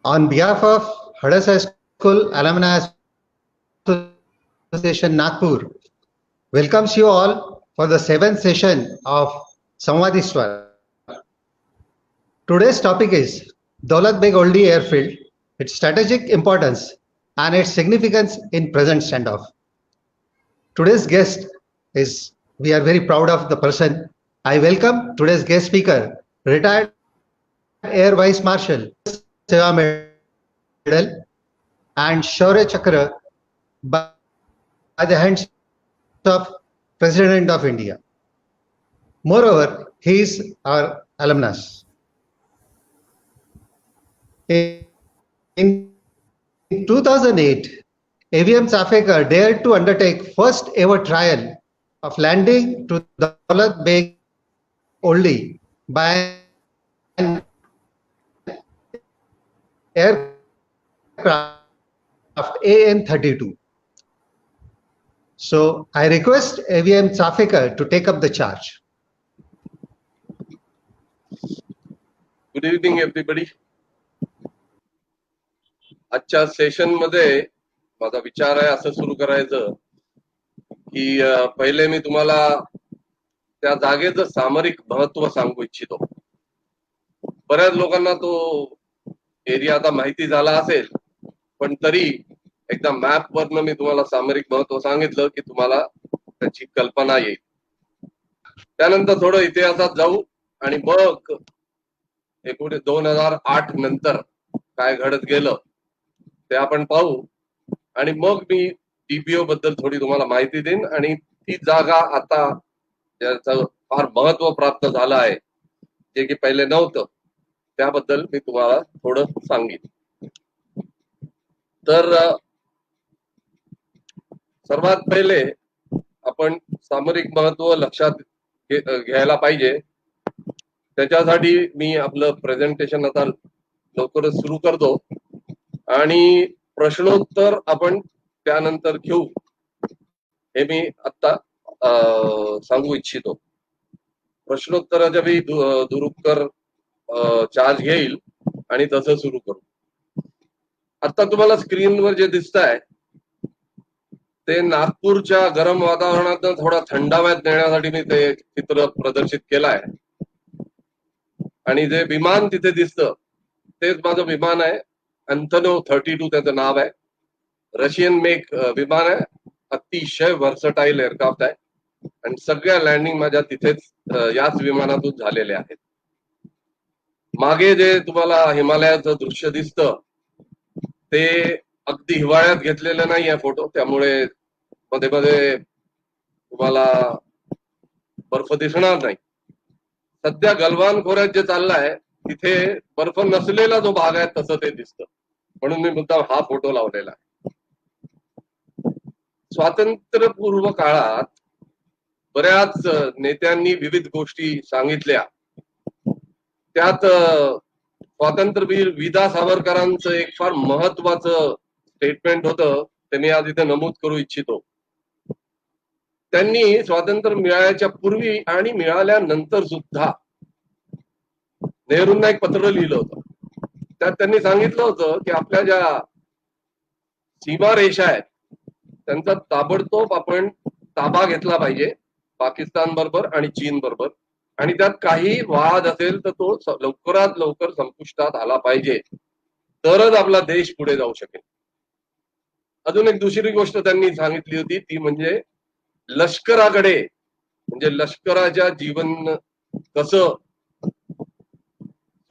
On behalf of Hadas High School Alumni Association Nagpur, welcomes you all for the 7th session of Samvadiswar. Today's topic is Daulat Beg Oldi Airfield, its strategic importance and its significance in present standoff. Today's guest is, we are very proud of the person. I welcome today's guest speaker, retired Air Vice Marshal, Seva Medal and Shaurya Chakra by the hands of President of India. Moreover, he is our alumnus. In 2008, AVM Safekar dared to undertake first ever trial of landing to Daulat Beg Oldi by an aircraft AN-32. So I request AVM Safekar to take up the charge. Good evening everybody. आजच्या session मध्ये माझा विचार आहे असं सुरू करायचं की पहिले मी तुम्हाला त्या जागेचं सामरिक महत्व सांगू इच्छितो. बऱ्याच लोकांना तो एरिया आता माहिती झाला असेल, पण तरी एकदा मॅप वरनं मी तुम्हाला सामरिक महत्व सांगितलं की तुम्हाला त्याची कल्पना येईल. त्यानंतर थोडं इतिहासात जाऊ आणि मग 2008 नंतर काय घडत गेलं ते आपण पाहू आणि मग मी टीपीओ बद्दल थोडी तुम्हाला माहिती देईन आणि ती जागा आता ज्याचं फार महत्व प्राप्त झालं आहे जे की पहिले नव्हतं त्याबद्दल मी तुम्हाला थोडं सांगेन. तर सर्वात पहिले आपण सामरिक महत्व लक्षात घ्यायला पाहिजे. त्याच्यासाठी मी आपलं प्रेझेंटेशन आता लवकरच सुरू करतो आणि प्रश्नोत्तर आपण त्यानंतर घेऊ हे मी आता सांगू इच्छितो. प्रश्नोत्तराच्या वेळी दुरुपकर चार्ज घेईल आणि तसं सुरू करू. आता तुम्हाला स्क्रीनवर जे दिसत आहे ते नागपूरच्या गरम वातावरणात थोडा थंडाव्यात नेण्यासाठी मी ते चित्र प्रदर्शित केलं आहे आणि जे विमान तिथे दिसतं तेच माझं विमान आहे. अँथोनोव 32 त्याचं नाव आहे. रशियन मेक विमान आहे. अतिशय व्हर्सटाईल एअरक्राफ्ट आहे आणि सगळ्या लँडिंग माझ्या तिथेच याच विमानातून झालेल्या आहेत. मागे जे तुम्हाला हिमालयाचं दृश्य दिसतं ते अगदी हिवाळ्यात घेतलेलं नाही आहे फोटो, त्यामुळे मध्ये मध्ये तुम्हाला बर्फ दिसणार नाही. सध्या गलवान खोऱ्यात जे चाललंय तिथे बर्फ नसलेला जो भाग आहे तसं ते दिसतं, म्हणून मी मुद्दाम हा फोटो लावलेला आहे. स्वातंत्र्यपूर्व काळात बऱ्याच नेत्यांनी विविध गोष्टी सांगितल्या. त्यात स्वातंत्र्यवीर विदा सावरकरांचं एक फार महत्वाचं स्टेटमेंट होतं, ते मी आज इथे नमूद करू इच्छितो. त्यांनी स्वातंत्र्य मिळाल्याच्या पूर्वी आणि मिळाल्यानंतर सुद्धा नेहरूंना एक पत्र लिहिलं होतं. त्यात त्यांनी सांगितलं होतं की आपल्या ज्या सीमा रेषा आहेत त्यांचा ताबडतोब आपण ताबा घेतला पाहिजे पाकिस्तान बरोबर आणि चीन बरोबर, आणि त्यात काही वाद असेल तर तो लवकरात लवकर संपुष्टात आला पाहिजे, तरच आपला देश पुढे जाऊ शकेल. अजून एक दुसरी गोष्ट त्यांनी सांगितली होती ती म्हणजे लष्कराकडे, म्हणजे लष्कराच्या जीवन कसं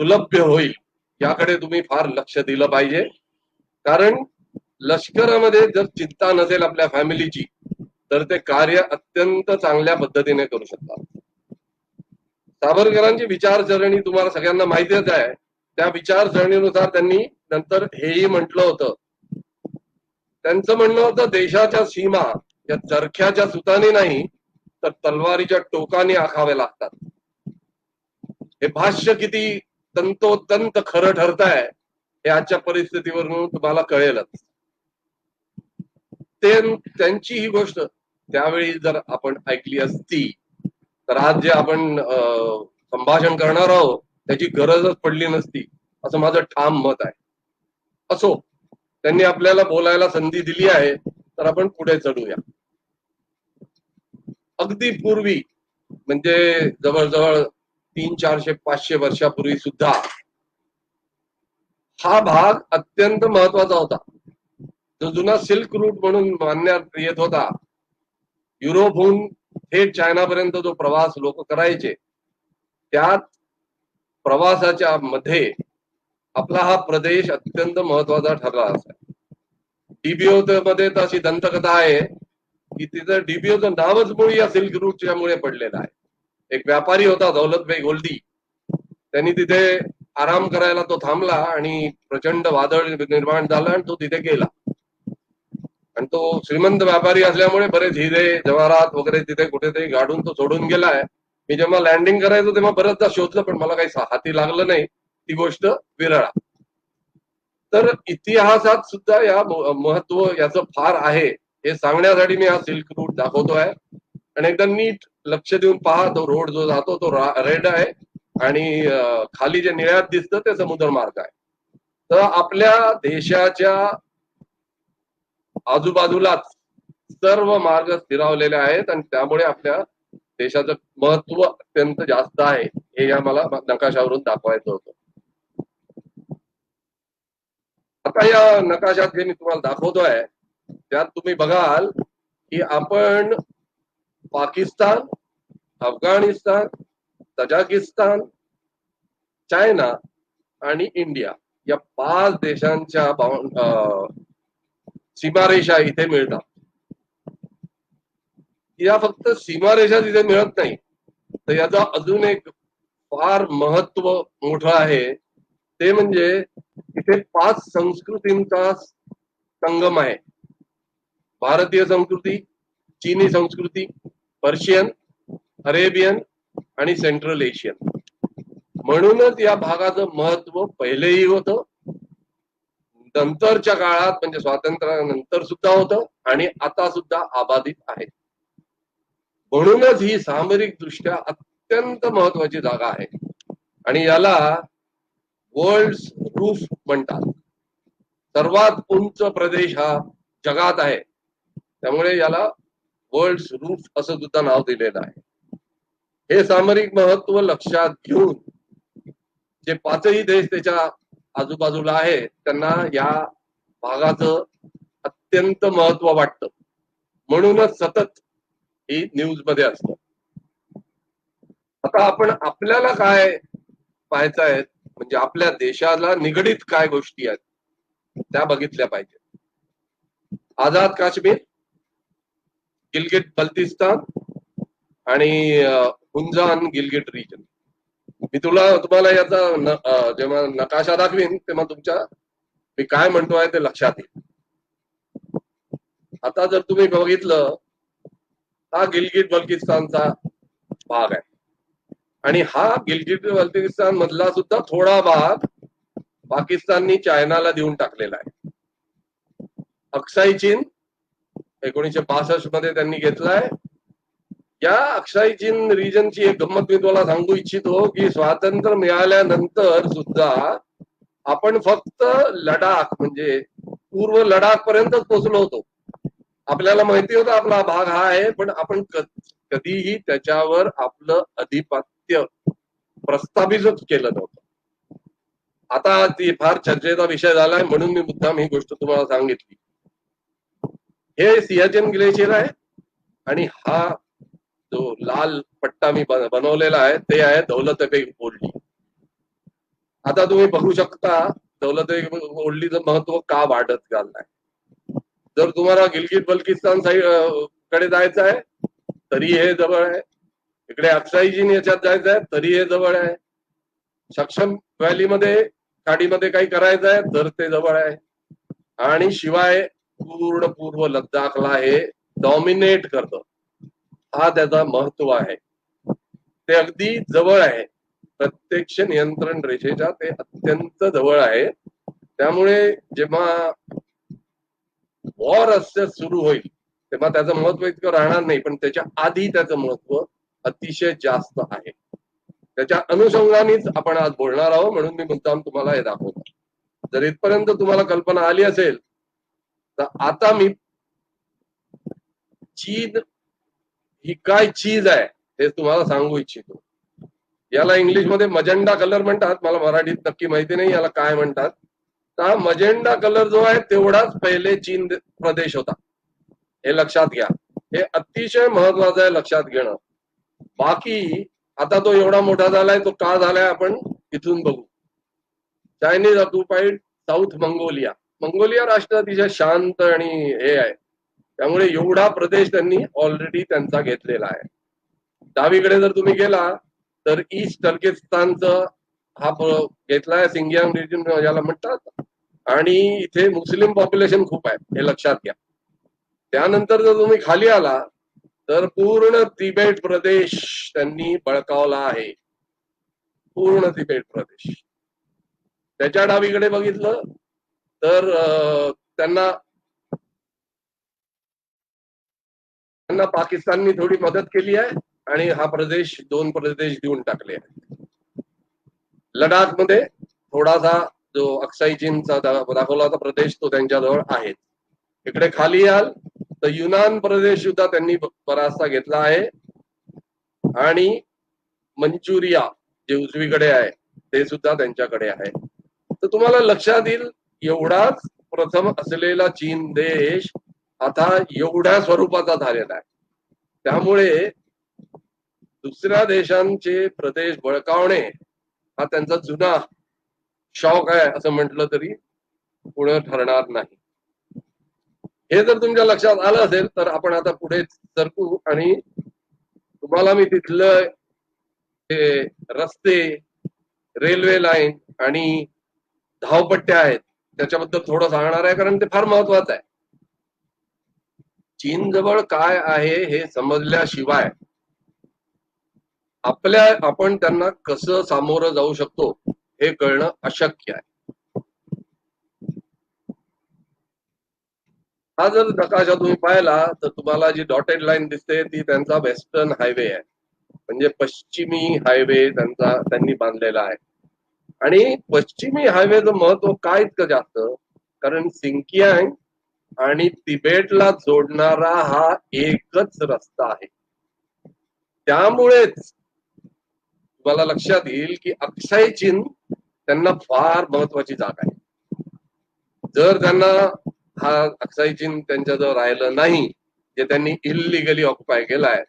सुलभ्य होईल याकडे तुम्ही फार लक्ष दिलं पाहिजे. कारण लष्करामध्ये जर चिंता नसेल आपल्या फॅमिलीची तर ते कार्य अत्यंत चांगल्या पद्धतीने करू शकतात. सावरकरांची विचारसरणी तुम्हाला सगळ्यांना माहितीच आहे. त्या विचारसरणीनुसार त्यांनी नंतर हेही म्हटलं होतं. त्यांचं म्हणणं होतं देशाच्या सीमा या चरख्याच्या सुताने नाही तर तलवारीच्या टोकाने आखावे लागतात. हे भाष्य किती तंतोतंत खरं ठरत आहे हे आजच्या परिस्थितीवरून तुम्हाला कळेलच. त्यांची ही गोष्ट त्यावेळी जर आपण ऐकली असती तर आज जे आपण संभाषण करणार आहोत त्याची गरजच पडली नसती, असं माझं ठाम मत आहे. असो, त्यांनी आपल्याला बोलायला संधी दिली आहे, तर आपण पुढे चढूया. अगदी पूर्वी म्हणजे जवळजवळ 300-400-500 वर्षापूर्वी सुद्धा हा भाग अत्यंत महत्वाचा होता. जो जुना सिल्क रूट म्हणून मानण्यात येत होता, युरोपहून थेट चायनापर्यंत जो प्रवास लोक करायचे, त्यात प्रवासाच्या मध्ये आपला हा प्रदेश अत्यंत महत्वाचा ठरला असा. डीबीओ मध्ये तर अशी दंतकथा आहे की तिथं डीबीओचं नावच मुळी या सिल्क रूटच्या मुळे पडलेलं आहे. एक व्यापारी होता दौलतभाई गोल्डी, त्यांनी तिथे आराम करायला तो थांबला आणि प्रचंड वादळ निर्माण झालं आणि तो तिथे गेला. आणि तो श्रीमंत व्यापारी असल्यामुळे बरेच हिरे जवाहरात वगैरे तिथे कुठेतरी गाडून तो सोडून गेलाय. मी जेव्हा लँडिंग करायचो तेव्हा बरंचदा शोधलं, पण मला काही हाती लागलं नाही. ती गोष्ट विरळा. तर इतिहासात सुद्धा या महत्व याचं फार आहे हे सांगण्यासाठी मी हा सिल्क रूट दाखवतोय. आणि एकदा नीट लक्ष देऊन पहा, तो रोड जो जातो तो रेड आहे आणि खाली जे निळ्यात दिसतं ते समुद्र मार्ग आहे. तर आपल्या देशाच्या आजूबाजूलाच सर्व मार्ग स्थिरावलेले आहेत आणि त्यामुळे आपल्या देशाचं महत्व अत्यंत जास्त आहे हे या मला नकाशावरून दाखवायचं होतं. आता या नकाशात जे मी तुम्हाला दाखवतोय त्यात तुम्ही बघाल की आपण पाकिस्तान, अफगाणिस्तान, तजाकिस्तान, चायना आणि इंडिया या 5 देशांच्या सीमारेषा इथे मिळतात. या फक्त सीमारेषा तिथे मिळत नाही, तर याचा अजून एक फार महत्व मोठं आहे. ते म्हणजे इथे 5 संस्कृतींचा संगम आहे. भारतीय संस्कृती, चीनी संस्कृती, पर्शियन, अरेबियन आणि सेंट्रल एशियन. म्हणूनच या भागाचं महत्व पहिलेही होतं, नंतरच्या काळात म्हणजे स्वातंत्र्यानंतर सुद्धा होतं आणि आता सुद्धा अबाधित आहे. म्हणूनच ही सामरिक दृष्ट्या अत्यंत महत्वाची जागा आहे आणि याला वर्ल्ड रूफ म्हणतात. सर्वात उंच प्रदेश हा जगात आहे, त्यामुळे याला वर्ल्ड रूफ असं सुद्धा नाव दिलेलं आहे. हे सामरिक महत्व लक्षात घेऊन जे 5ही देश त्याच्या आजूबाजूला आहे त्यांना या भागाचं अत्यंत महत्व वाटतं, म्हणूनच सतत ही न्यूज मध्ये असतं. आता आपण आपल्याला काय पाहायचं आहे म्हणजे आपल्या देशाला निगडीत काय गोष्टी आहेत त्या बघितल्या पाहिजे. आझाद काश्मीर, गिलगिट बल्तिस्तान आणि हुंजान गिलगिट रिजन. मी तुम्हाला याचा जेव्हा नकाशा दाखवीन तेव्हा मी काय म्हणतोय ते लक्षात येईल. आता जर तुम्ही बघितलं, हा गिलगिट बल्तिस्तानचा भाग आहे आणि हा गिलगिट बल्तिस्तान मधला सुद्धा थोडा भाग पाकिस्ताननी चायनाला देऊन टाकलेला आहे. अक्साई चीन 1962 मध्ये त्यांनी घेतलाय. या अक्साई चीन रिजनची एक गंमत मी तुम्हाला सांगू इच्छितो की स्वातंत्र्य मिळाल्यानंतर सुद्धा आपण फक्त लडाख म्हणजे पूर्व लडाख पर्यंतच पोहोचलो होतो. आपल्याला माहिती होतं आपला भाग हा आहे, पण आपण कधीही त्याच्यावर आपलं अधिपत्य प्रस्थापितच केलं नव्हतं. आता ती फार चर्चेचा विषय झालाय म्हणून मी मुद्दाम ही गोष्ट तुम्हाला सांगितली. हे सियाचीन ग्लेशियर आहे आणि हा जो लाल पट्टा मी बनवलेला आहे ते आहे दौलत बेग ओल्डी. आता तुम्ही बघू शकता दौलत बेग ओल्डीचं महत्व का वाढत चाललंय. जर तुम्हाला गिलगिट बल्तिस्तान साईड कडे जायचं आहे तरी हे जवळ आहे, इकडे अक्साई चीन याच्यात जायचं आहे तरी हे जवळ आहे, सक्षम व्हॅलीमध्ये खाडीमध्ये काही करायचं आहे तर ते जवळ आहे आणि शिवाय पूर्ण पूर्व लद्दाखला हे डॉमिनेट करतं. हा त्याचा महत्व आहे. ते अगदी जवळ आहे, प्रत्यक्ष नियंत्रण रेषेच्या ते अत्यंत जवळ आहे. त्यामुळे जेव्हा वॉर असं सुरू होईल तेव्हा त्याचं महत्व इतकं राहणार नाही, पण त्याच्या आधी त्याचं महत्व अतिशय जास्त आहे. त्याच्या अनुषंगानेच आपण आज बोलणार आहोत, म्हणून मी मुद्दाम तुम्हाला हे दाखवतो. जर इथपर्यंत तुम्हाला कल्पना आली असेल तर आता मी चीन ही काय चीज आहे हे तुम्हाला सांगू इच्छितो. याला इंग्लिश मध्ये मजेंडा कलर म्हणतात, मला मराठीत नक्की माहिती नाही याला काय म्हणतात. तर मजेंडा कलर जो आहे तेवढाच पहिले चीन प्रदेश होता, हे लक्षात घ्या. हे अतिशय महत्वाचं आहे लक्षात घेणं. बाकी आता तो एवढा मोठा झालाय, तो का झालाय आपण इथून बघू. Chinese occupied south Mongolia. Mongolia राष्ट्र अतिशय शांत आणि हे आहे, त्यामुळे एवढा प्रदेश त्यांनी ऑलरेडी त्यांचा घेतलेला आहे. डावीकडे जर तुम्ही गेला तर ईस्ट टर्किस्तानचं हा घेतलाय, सिंगियांग रिजन याला म्हणतात, आणि इथे मुस्लिम पॉप्युलेशन खूप आहे हे लक्षात घ्या. त्यानंतर जर तुम्ही खाली आला तर पूर्ण तिबेट प्रदेश त्यांनी बळकावला आहे, पूर्ण तिबेट प्रदेश. त्याच्या डावीकडे बघितलं तर त्यांना पाकिस्ताननी थोडी मदत केली आहे आणि हा प्रदेश 2 प्रदेश देऊन टाकले आहेत. लडाख मध्ये थोडासा जो अक्साई चीनचा दाखवला होता प्रदेश तो त्यांच्याजवळ आहे. इकडे खाली याल तर युनान प्रदेश सुद्धा त्यांनी बराचसा घेतला आहे आणि मंचुरिया जे उजवीकडे आहे ते सुद्धा त्यांच्याकडे आहे. तर तुम्हाला लक्षात येईल एवढाच प्रथम असलेला चीन देश आता एवढ्या स्वरूपाचा झालेला आहे. त्यामुळे दुसऱ्या देशांचे प्रदेश बळकावणे हा त्यांचा जुना शौक आहे असं म्हटलं तरी पुढे ठरणार नाही. हे जर तुमच्या लक्षात आलं असेल तर आपण आता पुढे सरकू आणि तुम्हाला मी तिथलं रस्ते, रेल्वे लाईन आणि धावपट्ट्या आहेत त्याच्याबद्दल थोडं सांगणार आहे, कारण ते फार महत्वाचं आहे. चीन जवळ काय आहे हे समजल्याशिवाय आपण त्यांना कसं सामोरं जाऊ शकतो हे कळणं अशक्य आहे. हा जर नकाशा तुम्ही पाहिला तर तुम्हाला जी डॉटेड लाईन दिसते ती त्यांचा वेस्टर्न हायवे आहे, म्हणजे पश्चिमी हायवे त्यांनी बांधलेला आहे. आणि पश्चिमी हायवेचं महत्व काय इतकं जास्त, कारण सिंकियांग आणि तिबेटला जोडणारा हा एकच रस्ता आहे. त्यामुळेच तुम्हाला लक्षात येईल की अक्साई चीन त्यांना फार महत्वाची जागा आहे. जर त्यांना हा अक्साई चीन त्यांच्याजवळ राहिलं नाही, जे त्यांनी इलिगली ऑक्युपाय केलाय,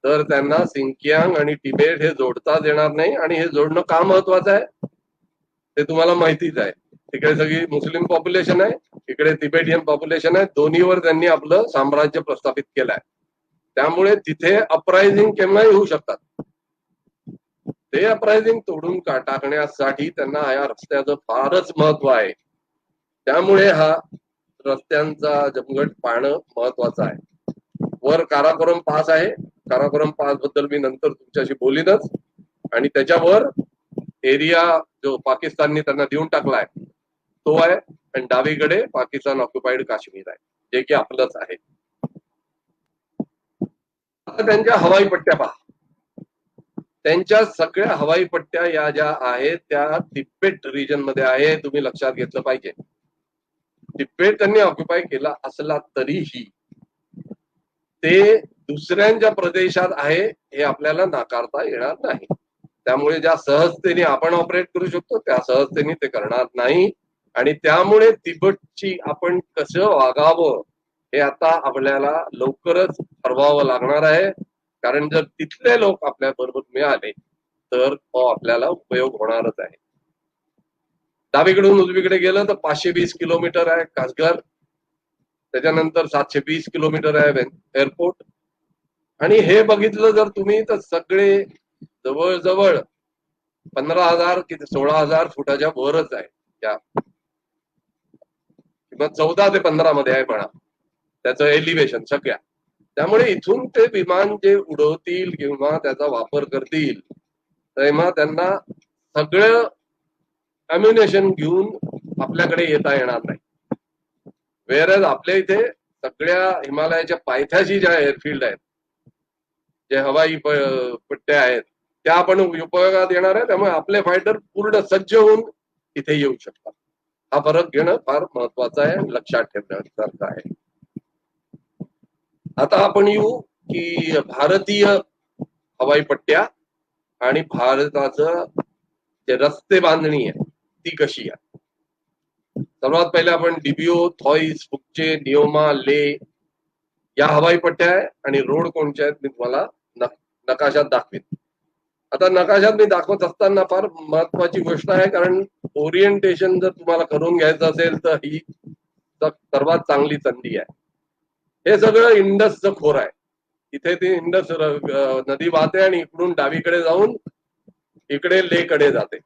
तर त्यांना सिंकियांग आणि तिबेट हे जोडताच येणार नाही. आणि हे जोडणं का महत्वाचं आहे ते तुम्हाला माहितीच आहे. तिकडे सगळी मुस्लिम पॉप्युलेशन आहे, इकडे तिबेटियन पॉप्युलेशन आहे, दोन्हीवर त्यांनी आपलं साम्राज्य प्रस्थापित केलंय. त्यामुळे तिथे अपरायझिंग केव्हाही होऊ शकतात. ते अपरायझिंग तोडून टाकण्यासाठी त्यांना या रस्त्याचं फारच महत्व आहे. त्यामुळे हा रस्त्यांचा जमघट पाहणं महत्वाचं आहे. वर काराकोरम पास आहे, काराकोरम पास बद्दल मी नंतर तुमच्याशी बोलीनच. आणि त्याच्यावर एरिया जो पाकिस्तानने त्यांना देऊन टाकलाय तो आहे, आणि डावीकडे पाकिस्तान ऑक्युपाइड काश्मीर आहे जे की आपलंच आहे. आता त्यांच्या हवाई पट्ट्या पहा. त्यांच्या सगळ्या हवाई पट्ट्या या ज्या आहेत त्या तिबेट रिजन मध्ये आहे, तुम्ही लक्षात घेतलं पाहिजे. तिबेट त्यांनी ऑक्युपाय केला असला तरीही ते दुसऱ्यांच्या प्रदेशात आहे हे आपल्याला नाकारता येणार नाही. त्यामुळे ज्या सहजतेने आपण ऑपरेट करू शकतो त्या सहजतेने ते करणार नाही. आणि त्यामुळे तिबेटची आपण कसं वागावं हे आता आपल्याला लवकरच ठरवावं लागणार आहे. कारण जर तिथले लोक आपल्या बरोबर मिळाले तर तो आपल्याला उपयोग होणारच आहे. डावीकडून उजवीकडे गेलं तर 520 किलोमीटर आहे कासगर, त्याच्यानंतर 720 किलोमीटर आहे एअरपोर्ट. आणि हे बघितलं जर तुम्ही तर सगळे जवळजवळ 15,000 कि 16,000 फुटाच्या वरच आहे, त्या किंवा 14 ते 15 मध्ये आहे म्हणा त्याचं एलिव्हेशन सगळ्या. त्यामुळे इथून ते विमान जे उडवतील किंवा त्याचा वापर करतील तेव्हा त्यांना सगळं अम्युनेशन घेऊन आपल्याकडे येता येणार नाही. वेरज आपल्या इथे सगळ्या हिमालयाच्या पायथ्याशी ज्या एअरफील्ड आहेत, जे हवाई पट्ट्या आहेत त्या आपण उपयोगात येणार आहे. त्यामुळे आपले फायटर पूर्ण सज्ज होऊन इथे येऊ शकतात. हा फरक घेणं फार महत्वाचं आहे आणि लक्षात ठेवण्यासारखं आहे. आता आपण येऊ की भारतीय हवाई पट्ट्या आणि भारताचं जे रस्ते बांधणी आहे ती कशी आहे. सर्वात पहिले आपण डीबीओ, थॉईस, फुकचे, नियोमा, ले या हवाई पट्ट्या आहे आणि रोड कोणत्या आहेत मी तुम्हाला नकाशात दाखवेन. आता नकाशात मी दाखवत असताना फार महत्वाची गोष्ट आहे, कारण ओरिएंटेशन जर तुम्हाला करून घ्यायचं असेल तर ही सर्वात चांगली संधी आहे. हे सगळं इंडसचं खोर आहे. इथे ती इंडस नदी वाहते आणि इकडून डावीकडे जाऊन इकडे लेकडे जाते.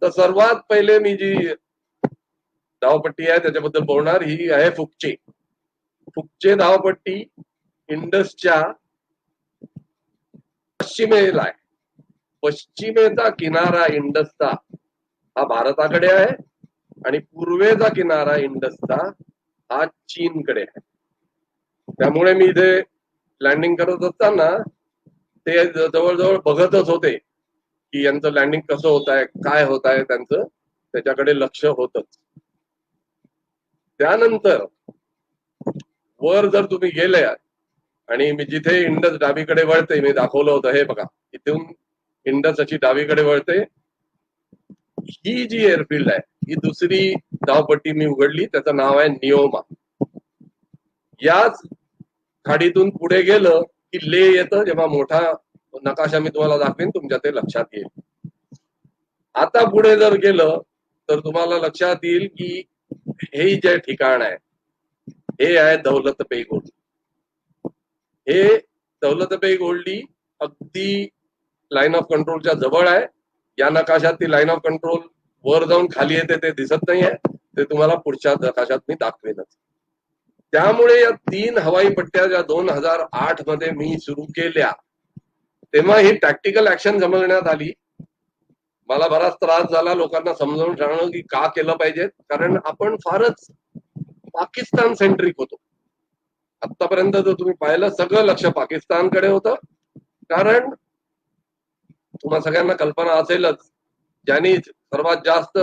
तर सर्वात पहिले मी जी धावपट्टी आहे त्याच्याबद्दल बोलणार, ही आहे फुकचे. फुकचे धावपट्टी इंडसच्या पश्चिमेला आहे. पश्चिमेचा किनारा इंडसचा हा भारताकडे आहे आणि पूर्वेचा किनारा इंडसचा हा चीनकडे आहे. त्यामुळे मी इथे लँडिंग करत असताना ते जवळजवळ बघतच होते की यांचं लँडिंग कसं होत आहे, काय होत आहे, त्यांचं त्याच्याकडे लक्ष होतच. त्यानंतर वर जर तुम्ही गेले आणि मी जिथे इंडस डावीकडे वळते, मी दाखवलं होतं हे बघा, इथून इंडस अशी डावीकडे वळते. ही जी एअरफील्ड आहे ही दुसरी धावपट्टी मी उघडली, त्याचं नाव आहे नियोमा. याच खाडीतून पुढे गेलं की ले येतं. जेव्हा मोठा नकाशा मी तुम्हाला दाखवेन तुमच्या ते लक्षात येईल. आता पुढे जर गेलं तर तुम्हाला लक्षात येईल की हे जे ठिकाण आहे हे आहे दौलत बेग ओल्डी. हे दौलत बेग ओल्डी अगदी लाईन ऑफ कंट्रोलच्या जवळ आहे. या नकाशात ती लाईन ऑफ कंट्रोल वर जाऊन खाली येते ते दिसत नाहीये, ते तुम्हाला पुढच्या नकाशात मी दाखवेनच. त्यामुळे या 3 हवाई पट्ट्या ज्या 2008 मध्ये मी सुरू केल्या तेव्हा ही टॅक्टिकल ऍक्शन जमवण्यात आली. मला बराच त्रास झाला लोकांना समजावून सांगणं की का केलं पाहिजे, कारण आपण फारच पाकिस्तान सेंट्रिक होतो. आतापर्यंत जर तुम्ही पाहिलं सगळं लक्ष पाकिस्तानकडे होतं, कारण तुम्हाला सगळ्यांना कल्पना असेलच ज्यांनी सर्वात जास्त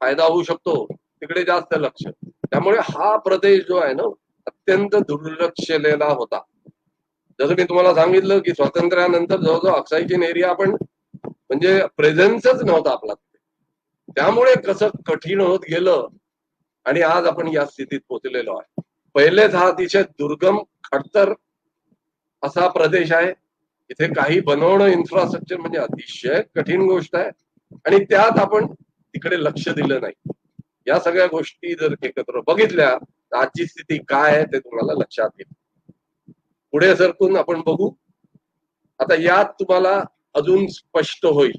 फायदा होऊ शकतो तिकडे जास्त लक्ष. त्यामुळे हा प्रदेश जो आहे ना अत्यंत दुर्लक्षलेला होता. जसं मी तुम्हाला सांगितलं की स्वातंत्र्यानंतर जवळजवळ अक्साई चीन एरिया आपण म्हणजे प्रेझेन्सच नव्हता आपला. त्यामुळे कसं कठीण होत गेलं आणि आज आपण या स्थितीत पोहोचलेलो आहे. पहिलेच हा अतिशय दुर्गम खडतर असा प्रदेश आहे. इथे काही बनवणं इन्फ्रास्ट्रक्चर म्हणजे अतिशय कठीण गोष्ट आहे आणि त्यात आपण तिकडे लक्ष दिलं नाही. या सगळ्या गोष्टी जर एकत्र बघितल्या तर आजची स्थिती काय आहे ते तुम्हाला लक्षात येईल. पुढे सरकून आपण बघू. आता यात तुम्हाला अजून स्पष्ट होईल.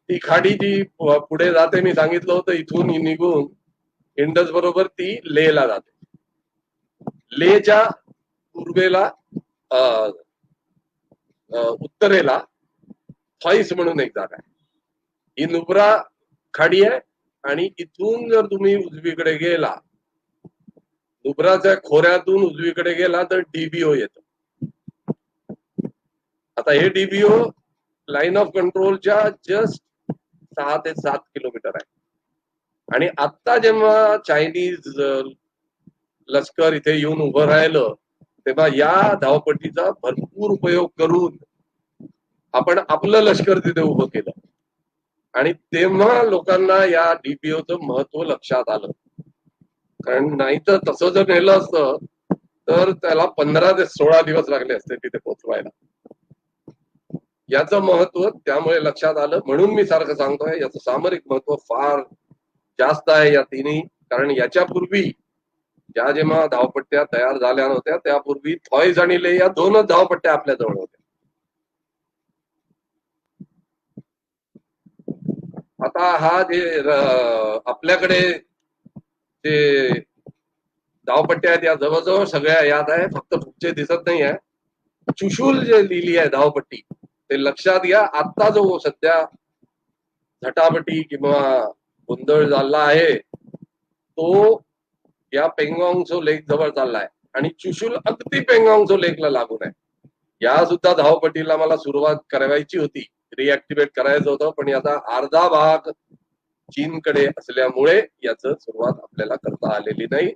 ती खाडी जी पुढे जाते मी सांगितलं होतं इथून निघून इंडस बरोबर ती लेहला जाते. लेहच्या पूर्वेला उत्तरेला थॉईस म्हणून एक जागा आहे. ही नुब्रा खाडी आहे आणि इथून जर तुम्ही उजवीकडे गेला, नुब्राच्या खोऱ्यातून उजवीकडे गेला तर डीबीओ येतं. आता हे डीबीओ लाईन ऑफ कंट्रोलच्या जस्ट 6 ते 7 किलोमीटर आहे. आणि आता जेव्हा चायनीज लष्कर इथे येऊन उभं राहिलं तेव्हा या धावपट्टीचा भरपूर उपयोग करून आपण आपलं लष्कर तिथे उभं केलं आणि तेव्हा लोकांना या डीपीओचं महत्व लक्षात आलं. कारण नाही तर तसं जर नेलं असतं तर त्याला 15 ते 16 दिवस लागले असते तिथे पोहोचवायला. याचं महत्व त्यामुळे लक्षात आलं. म्हणून मी सारखं सांगतोय याचं सामरिक महत्व फार जास्त आहे या तिन्ही. कारण याच्यापूर्वी ज्या जेव्हा धावपट्ट्या तयार झाल्या नव्हत्या त्यापूर्वी थॉईस आणि ले या 2च धावपट्ट्या आपल्या जवळ होत्या. आता हा जे आपल्याकडे जे धावपट्ट्या आहेत या जवळजवळ सगळ्या याद आहे, फक्त फुकचे दिसत नाही आहे. चुशूल जे लिहिली आहे धावपट्टी ते लक्षात घ्या. आता जो सध्या झटापटी किंवा गोंधळ झाला आहे तो या पेंगॉंग लेक जवळ चाललाय आणि चुशूल अगदी पेंगॉंग लेकला लागून आहे. या सुद्धा धावपट्टीला मला सुरुवात करायची होती, रिऍक्टिव्हेट करायचं होतं, पण याचा अर्धा भाग चीनकडे असल्यामुळे याचं सुरुवात आपल्याला करता आलेली नाही.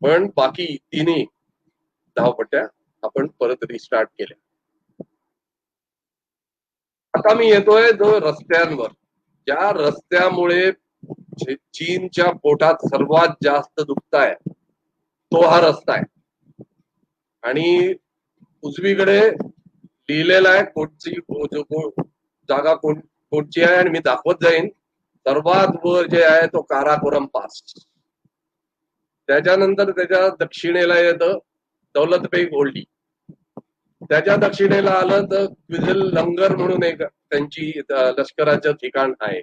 पण बाकी तिन्ही धावपट्ट्या आपण परत रिस्टार्ट केल्या. आता मी येतोय जो रस्त्यांवर, ज्या रस्त्यामुळे चीनच्या पोटात सर्वात जास्त दुखताय तो हा रस्ता आहे. आणि उजवीकडे लिहिलेला आहे कोणची जागा कोणची आहे, आणि मी दाखवत जाईन. सर्वात वर जे आहे तो काराकोरम पास, त्याच्यानंतर त्याच्या दक्षिणेला येतं दौलत बेग ओल्डी, त्याच्या दक्षिणेला आलं तर क्विझल लंगर म्हणून एक त्यांची लष्कराचं ठिकाण आहे.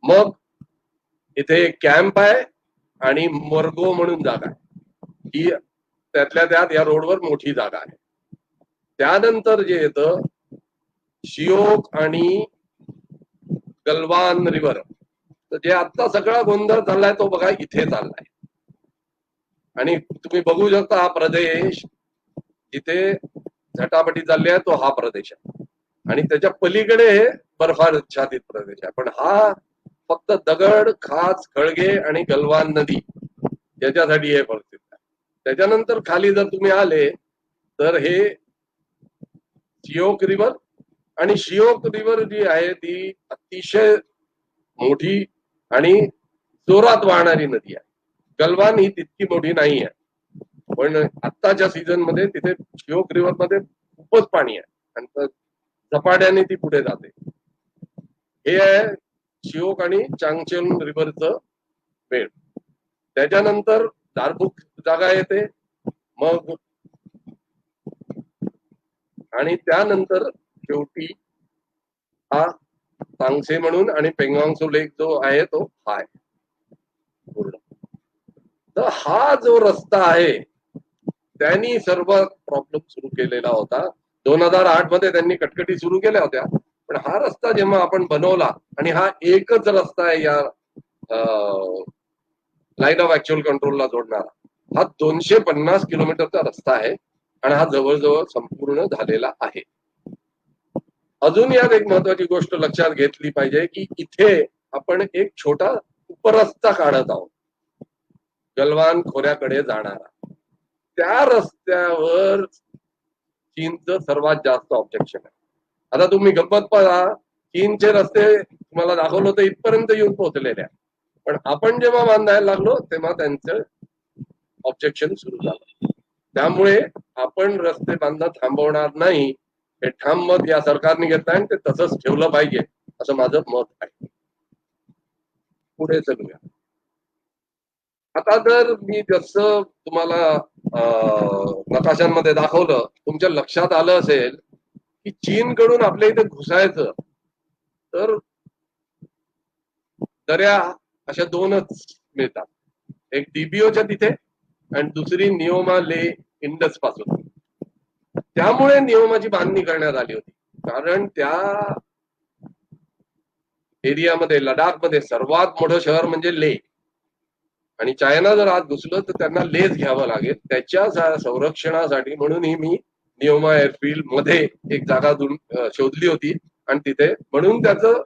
मग इथे कॅम्प आहे आणि मोर्गो म्हणून जागा आहे, ही त्यातल्या त्यात या रोडवर मोठी जागा आहे. त्यानंतर जे येतं शियोक आणि गलवान रिव्हर, तर जे आता सगळा गोंधळ चाललाय तो बघा इथे चाललाय. आणि तुम्ही बघू शकता हा प्रदेश जिथे झटापटी चालली आहे तो हा प्रदेश आहे, आणि त्याच्या पलीकडे बर्फाच्छादित प्रदेश आहे. पण हा फक्त दगड, खाच, खळगे आणि गलवान नदी याच्यासाठी हे परिस्थिती आहे. त्याच्यानंतर खाली जर तुम्ही आले तर हे शियोक रिव्हर, आणि शियोक रिव्हर जी आहे ती अतिशय मोठी आणि जोरात वाहणारी नदी आहे. गलवान ही तितकी मोठी नाही आहे, पण आत्ताच्या सीझन मध्ये तिथे शियोक रिव्हर मध्ये खूपच पाणी आहे आणि झपाट्याने ती पुढे जाते. हे आहे शियोक आणि चांगचेन रिव्हरचं वेळ. त्याच्यानंतर दारबुक जागा येते, मग आणि त्यानंतर शेवटी हा तांगसे म्हणून, आणि पेंगांगसो लेक जो आहे तो हा आहे पूर्ण. तर हा जो रस्ता आहे त्यांनी सर्व प्रॉब्लेम सुरू केलेला होता. 2008 मध्ये त्यांनी कटकटी सुरू केल्या होत्या, पण हा रस्ता जेव्हा आपण बनवला, आणि हा एकच रस्ता आहे या लाईन ऑफ ऍक्च्युअल कंट्रोलला जोडणारा, हा 250 किलोमीटरचा रस्ता आहे आणि हा जवळजवळ संपूर्ण झालेला आहे. अजून यात एक महत्वाची गोष्ट लक्षात घेतली पाहिजे की इथे आपण एक छोटा उपरस्ता काढत आहोत गलवान खोऱ्याकडे जाणारा. त्या रस्त्यावर चीनचं सर्वात जास्त ऑब्जेक्शन आहे. आता तुम्ही गप्पत पहा, चीनचे रस्ते तुम्हाला दाखवलं तर इथपर्यंत येऊन पोहोचलेले आहे, पण आपण जेव्हा बांधायला लागलो तेव्हा त्यांचं ऑब्जेक्शन सुरू झालं. त्यामुळे आपण रस्ते बांधणं थांबवणार नाही, हे ठाम मत या सरकारने घेतलं आणि ते तसंच ठेवलं पाहिजे असं माझं मत आहे. पुढे चलूया. आता जर मी जसं तुम्हाला नकाशांमध्ये दाखवलं, तुमच्या लक्षात आलं असेल की चीनकडून आपल्या इथे घुसायचं तर दर्या अशा दोनच मिळतात, एक डीबीओच्या तिथे आणि दुसरी नियोमा ले इंडस पासून. त्यामुळे नियोमाची बांधणी करण्यात आली होती, कारण त्या एरियामध्ये लडाखमध्ये सर्वात मोठं शहर म्हणजे ले, आणि चायना जर आज घुसलं तर त्यांना लेच घ्यावं लागेल. त्याच्या संरक्षणासाठी म्हणून ही मी नियोमा एअरफील्ड मध्ये एक जागा शोधली होती, आणि तिथे म्हणून त्याचं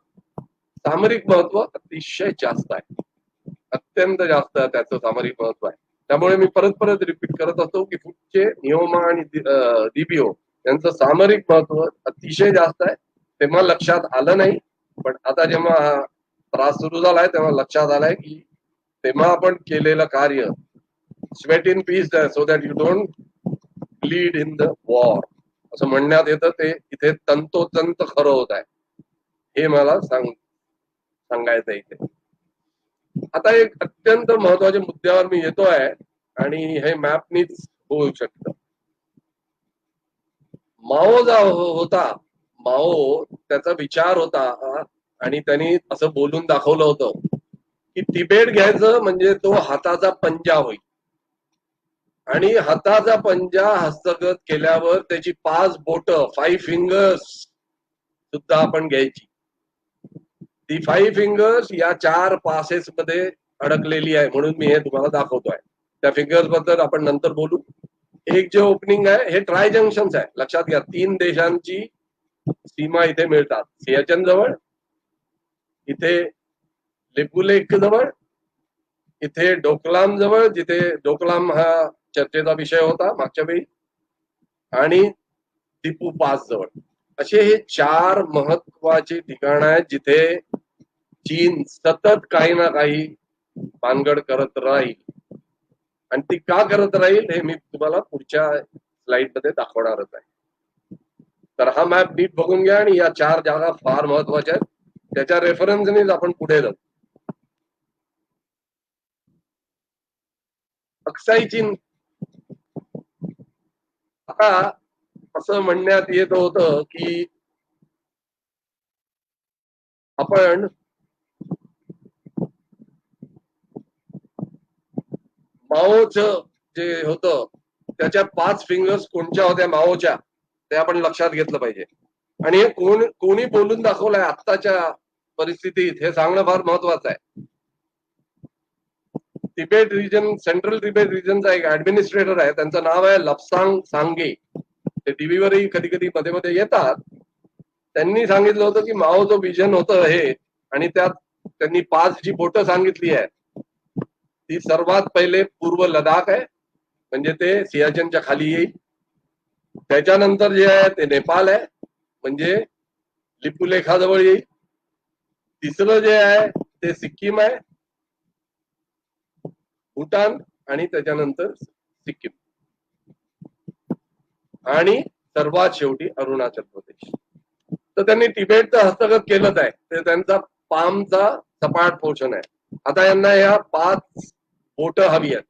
सामरिक महत्व अतिशय जास्त आहे, अत्यंत जास्त त्याचं सामरिक महत्व आहे. त्यामुळे मी परत परत रिपीट करत असतो की पुढचे नियोमा आणि डीबीओ यांचं सामरिक महत्व अतिशय जास्त आहे. तेव्हा लक्षात आलं नाही, पण आता जेव्हा हा त्रास सुरू झालाय तेव्हा लक्षात आलाय की तेव्हा आपण केलेलं कार्य sweat in peace so that you don't bleed in the war असं म्हणण्यात येतं, ते इथे तंतोतंत खरं होत आहे, हे मला सांगायचं इथे. आता एक अत्यंत महत्वाच्या मुद्द्यावर मी येतोय, आणि हे मॅपनीच होऊ शकतं. माओ जो होता, माओ त्याचा विचार होता, आणि त्यांनी असं बोलून दाखवलं होतं की तिबेट घ्यायचं म्हणजे तो हाताचा पंजा होईल, आणि हाताचा पंजा हस्तगत केल्यावर त्याची 5 बोट 5 फिंगर्स सुद्धा आपण घ्यायची. ती 5 फिंगर्स या 4 पासेस मध्ये अडकलेली आहे, म्हणून मी हे तुम्हाला दाखवतोय. त्या फिंगर्स बद्दल आपण नंतर बोलू. एक जे ओपनिंग आहे हे ट्राय जंक्शन आहे, लक्षात घ्या. 3 देशांची सीमा इथे मिळतात, सियाचन जवळ इथे लिपुलेख जवळ, इथे डोकलाम जवळ, जिथे डोकलाम हा चर्चेचा विषय होता मागच्या वेळी, आणि टिपू पास जवळ. असे हे 4 महत्वाची ठिकाणं आहेत जिथे चीन सतत काही ना काही भानगड करत राहील. आणि ती का करत राहील हे मी तुम्हाला पुढच्या स्लाइड मध्ये दाखवणारच आहे. तर हा मॅप नीट बघून घ्या आणि या 4 जागा फार महत्वाच्या आहेत, त्याच्या रेफरन्सनेच आपण पुढे जाऊ. अक्साई चीन. आता असं म्हणण्यात येत होतं की आपण माओचं जे होतं त्याच्या 5 फिंगर्स कोणत्या होत्या माओच्या, ते आपण लक्षात घेतलं पाहिजे. आणि हे कोणी बोलून दाखवलंय आत्ताच्या परिस्थितीत हे सांगणं फार महत्वाचं आहे. तिबेट रिजन, सेंट्रल तिबेट रिजनचा एक ऍडमिनिस्ट्रेटर आहे, त्यांचं नाव आहे लपसांग सांगे. ते टीव्हीवरही कधी कधी मध्ये मध्ये येतात. त्यांनी सांगितलं होतं की माओचं विजन होतं हे, आणि त्यात त्यांनी 5 जी बोटं सांगितली आहे ती सर्वात पहिले पूर्व लडाख आहे, म्हणजे ते सियाचनच्या खाली येईल. त्याच्यानंतर जे आहे ते नेपाळ आहे, म्हणजे लिपुलेखाजवळ येईल. तिसरं जे आहे ते सिक्कीम आहे, भूटान, आणि त्याच्यानंतर सिक्कीम, आणि सर्वात शेवटी अरुणाचल प्रदेश. तर त्यांनी तिबेटचं हस्तगत केलंच आहे, ते त्यांचा पामचा सपाट पोर्शन आहे. आता यांना या 5 बोट हवी आहेत.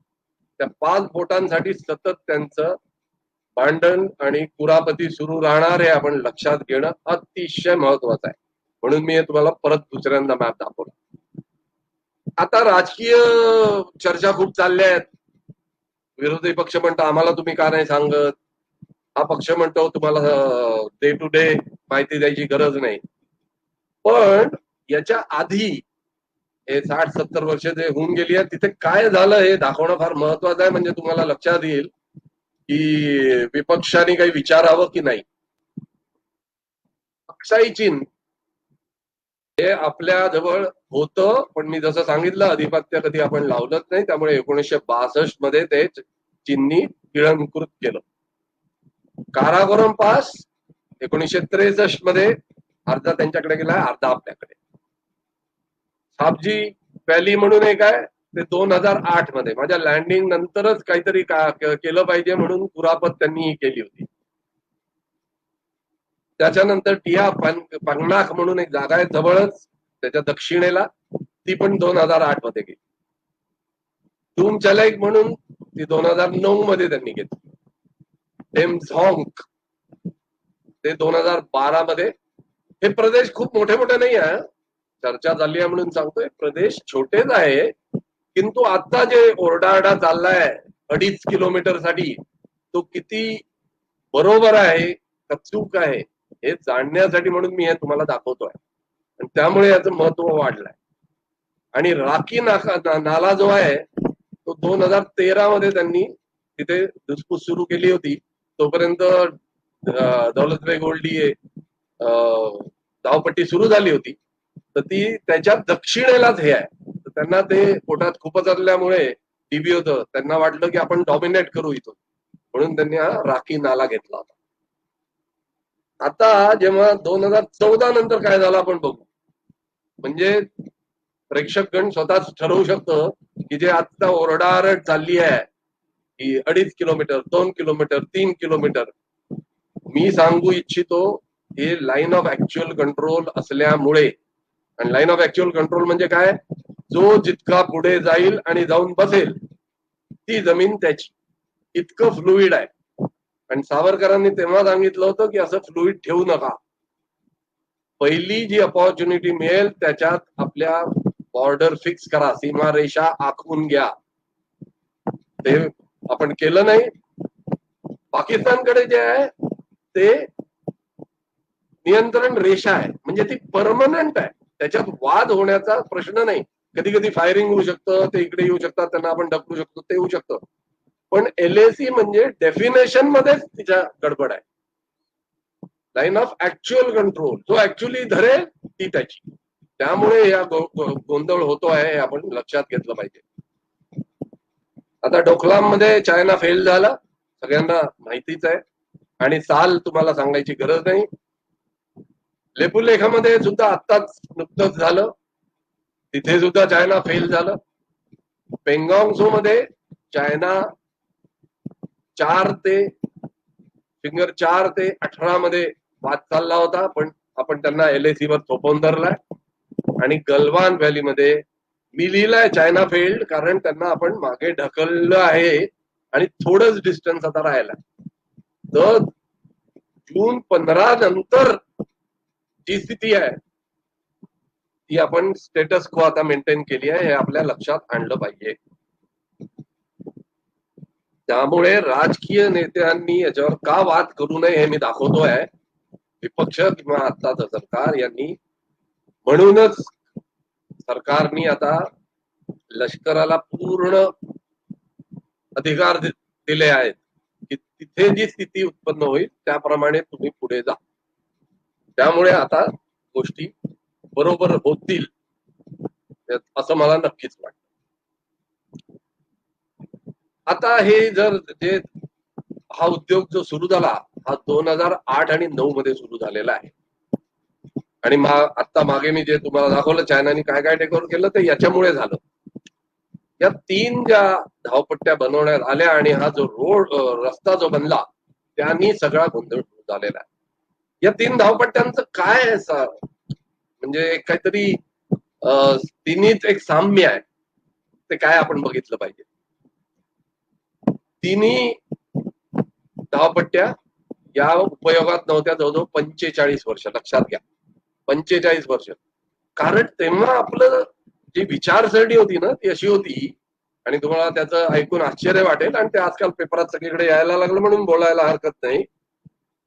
त्या 5 बोटांसाठी सतत त्यांचं भांडण आणि कुरापती सुरू राहणार हे आपण लक्षात घेणं अतिशय महत्वाचं आहे. म्हणून मी तुम्हाला परत दुसऱ्यांदा मॅप दाखवला. आता राजकीय चर्चा खूप चालल्या आहेत. विरोधी पक्ष म्हणतो आम्हाला तुम्ही का नाही सांगत, हा पक्ष म्हणतो तुम्हाला डे टू डे माहिती द्यायची गरज नाही. पण याच्या आधी हे 60-70 वर्ष जे होऊन गेली आहेत तिथे काय झालं हे दाखवणं फार महत्वाचं आहे, म्हणजे तुम्हाला लक्षात येईल की विपक्षाने काही विचारावं की नाही. अक्साई चीन हे आपल्या जवळ होतं, पण मी जसं सांगितलं अधिपत्य कधी आपण लावलंच नाही, त्यामुळे 1962 मध्ये ते चीननी गिळंकृत केलं. काराकोरम पास 1963 मध्ये अर्धा त्यांच्याकडे गेला, अर्धा आपल्याकडे. साबजी व्हॅली म्हणून एक आहे, ते 2008 मध्ये माझ्या लँडिंग नंतरच काहीतरी केलं पाहिजे म्हणून कुरापत त्यांनी केली होती. त्याच्यानंतर टिया पंगनाक म्हणून एक जागा आहे जवळच त्याच्या दक्षिणेला, ती पण 2008 मध्ये गेली. टूम चलाईक म्हणून ती 2009 मध्ये त्यांनी घेतली. टेमझॉंग ते 2012 मध्ये. हे प्रदेश खूप मोठे मोठे नाही आहे, चर्चा झाली आहे म्हणून सांगतोय, प्रदेश छोटेच आहे. किंतु आता जे ओरडाआरडा चाललाय 2.5 किलोमीटर साठी, तो किती बरोबर आहे का चूक आहे हे जाणण्यासाठी म्हणून मी हे तुम्हाला दाखवतोय. आणि त्यामुळे याचं महत्व वाढलंय. आणि राखी नाला जो आहे तो 2013 मध्ये त्यांनी तिथे धुसफूस सुरू केली होती. तोपर्यंत दौलतबेग ओल्डी धावपट्टी सुरू झाली होती, तर ती त्याच्या दक्षिणेलाच हे आहे. तर त्यांना ते पोटात खूपच असल्यामुळे टीबी होतं, त्यांना वाटलं की आपण डॉमिनेट करू इथून, म्हणून त्यांनी हा राखी नाला घेतला होता. आता जेव्हा 2014 नंतर काय झालं आपण बघू. म्हणजे प्रेक्षकगण स्वतःच ठरवू शकतं की जे आता ओरडाआरड चालली आहे की 2.5 किलोमीटर, 2 किलोमीटर, 3 किलोमीटर, मी सांगू इच्छितो हे लाईन ऑफ ऍक्च्युअल कंट्रोल असल्यामुळे. आणि लाईन ऑफ ऍक्च्युअल कंट्रोल म्हणजे काय, जो जितका पुढे जाईल आणि जाऊन बसेल ती जमीन त्याची, इतकं फ्लुइड आहे. आणि सावरकरांनी तेव्हा सांगितलं होतं की असं फ्लुइड ठेवू नका, पहिली जी अपॉर्च्युनिटी मिळेल त्याच्यात आपल्या बॉर्डर फिक्स करा, सीमारेषा आखून घ्या. ते आपण केलं नाही. पाकिस्तानकडे जे आहे ते नियंत्रण रेषा आहे, म्हणजे ती परमनंट आहे, त्याच्यात वाद होण्याचा प्रश्न नाही. कधी कधी फायरिंग होऊ शकतं, ते इकडे येऊ शकतात, त्यांना आपण ढकलू शकतो, ते होऊ शकतं. पण LAC म्हणजे डेफिनेशन मध्येच तिच्या गडबड आहे. लाईन ऑफ ऍक्च्युअल कंट्रोल, जो ऍक्च्युअली धरेल ती त्याची. त्यामुळे या गोंधळ होतो आहे हे आपण लक्षात घेतलं पाहिजे. आता डोकलाममध्ये चायना फेल झाला, सगळ्यांना माहितीच आहे आणि साल तुम्हाला सांगायची गरज नाही. लेपुलेखामध्ये सुद्धा आत्ताच नुकतंच झालं, तिथे सुद्धा चायना फेल झालं. पेंगॉंग झो मध्ये चायना 4 ते 18 मध्ये वाद चालला होता, पण आपण त्यांना LAC वर थोपवून धरलाय. आणि गलवान व्हॅलीमध्ये मी लिहिलंय चायना फेल्ड, कारण त्यांना आपण मागे ढकललं आहे आणि थोडंच डिस्टन्स आता राहिला. तर जून 15 नंतर जी स्थिती आहे ती आपण स्टेटस को आता मेंटेन केली आहे, हे आपल्या लक्षात आणलं पाहिजे. त्यामुळे राजकीय नेत्यांनी याच्यावर का वाद करू नये हे मी दाखवतोय. विपक्ष किंवा आत्ताचं सरकार यांनी, म्हणूनच सरकारनी आता लष्कराला पूर्ण अधिकार दिले आहेत की तिथे जी स्थिती उत्पन्न होईल त्याप्रमाणे तुम्ही पुढे जा. त्यामुळे आता गोष्टी बरोबर होतील असं मला नक्कीच वाटतं. आता हे जर जे हा उद्योग जो सुरू झाला हा 2008 आणि 9 मध्ये सुरू झालेला आहे. आणि आता मागे मी जे तुम्हाला दाखवलं चायनाने काय काय टेकओव्हर केलं ते याच्यामुळे झालं. या 3 ज्या धावपट्ट्या बनवण्यात आल्या आणि हा जो रस्ता जो बनला त्यांनी सगळा गोंधळ झालेला आहे. या 3 धावपट्ट्यांचं काय म्हणजे काहीतरी तिन्हीच एक साम्य आहे, ते काय आपण बघितलं पाहिजे. तिन्ही धावपट्ट्या या उपयोगात नव्हत्या जवळजवळ 45 वर्ष. लक्षात घ्या, 45 वर्ष. कारण तेव्हा आपलं जी विचारसरणी होती ना ती अशी होती, आणि तुम्हाला त्याचं ऐकून आश्चर्य वाटेल आणि ते आजकाल पेपरात सगळीकडे यायला लागलं म्हणून बोलायला हरकत नाही,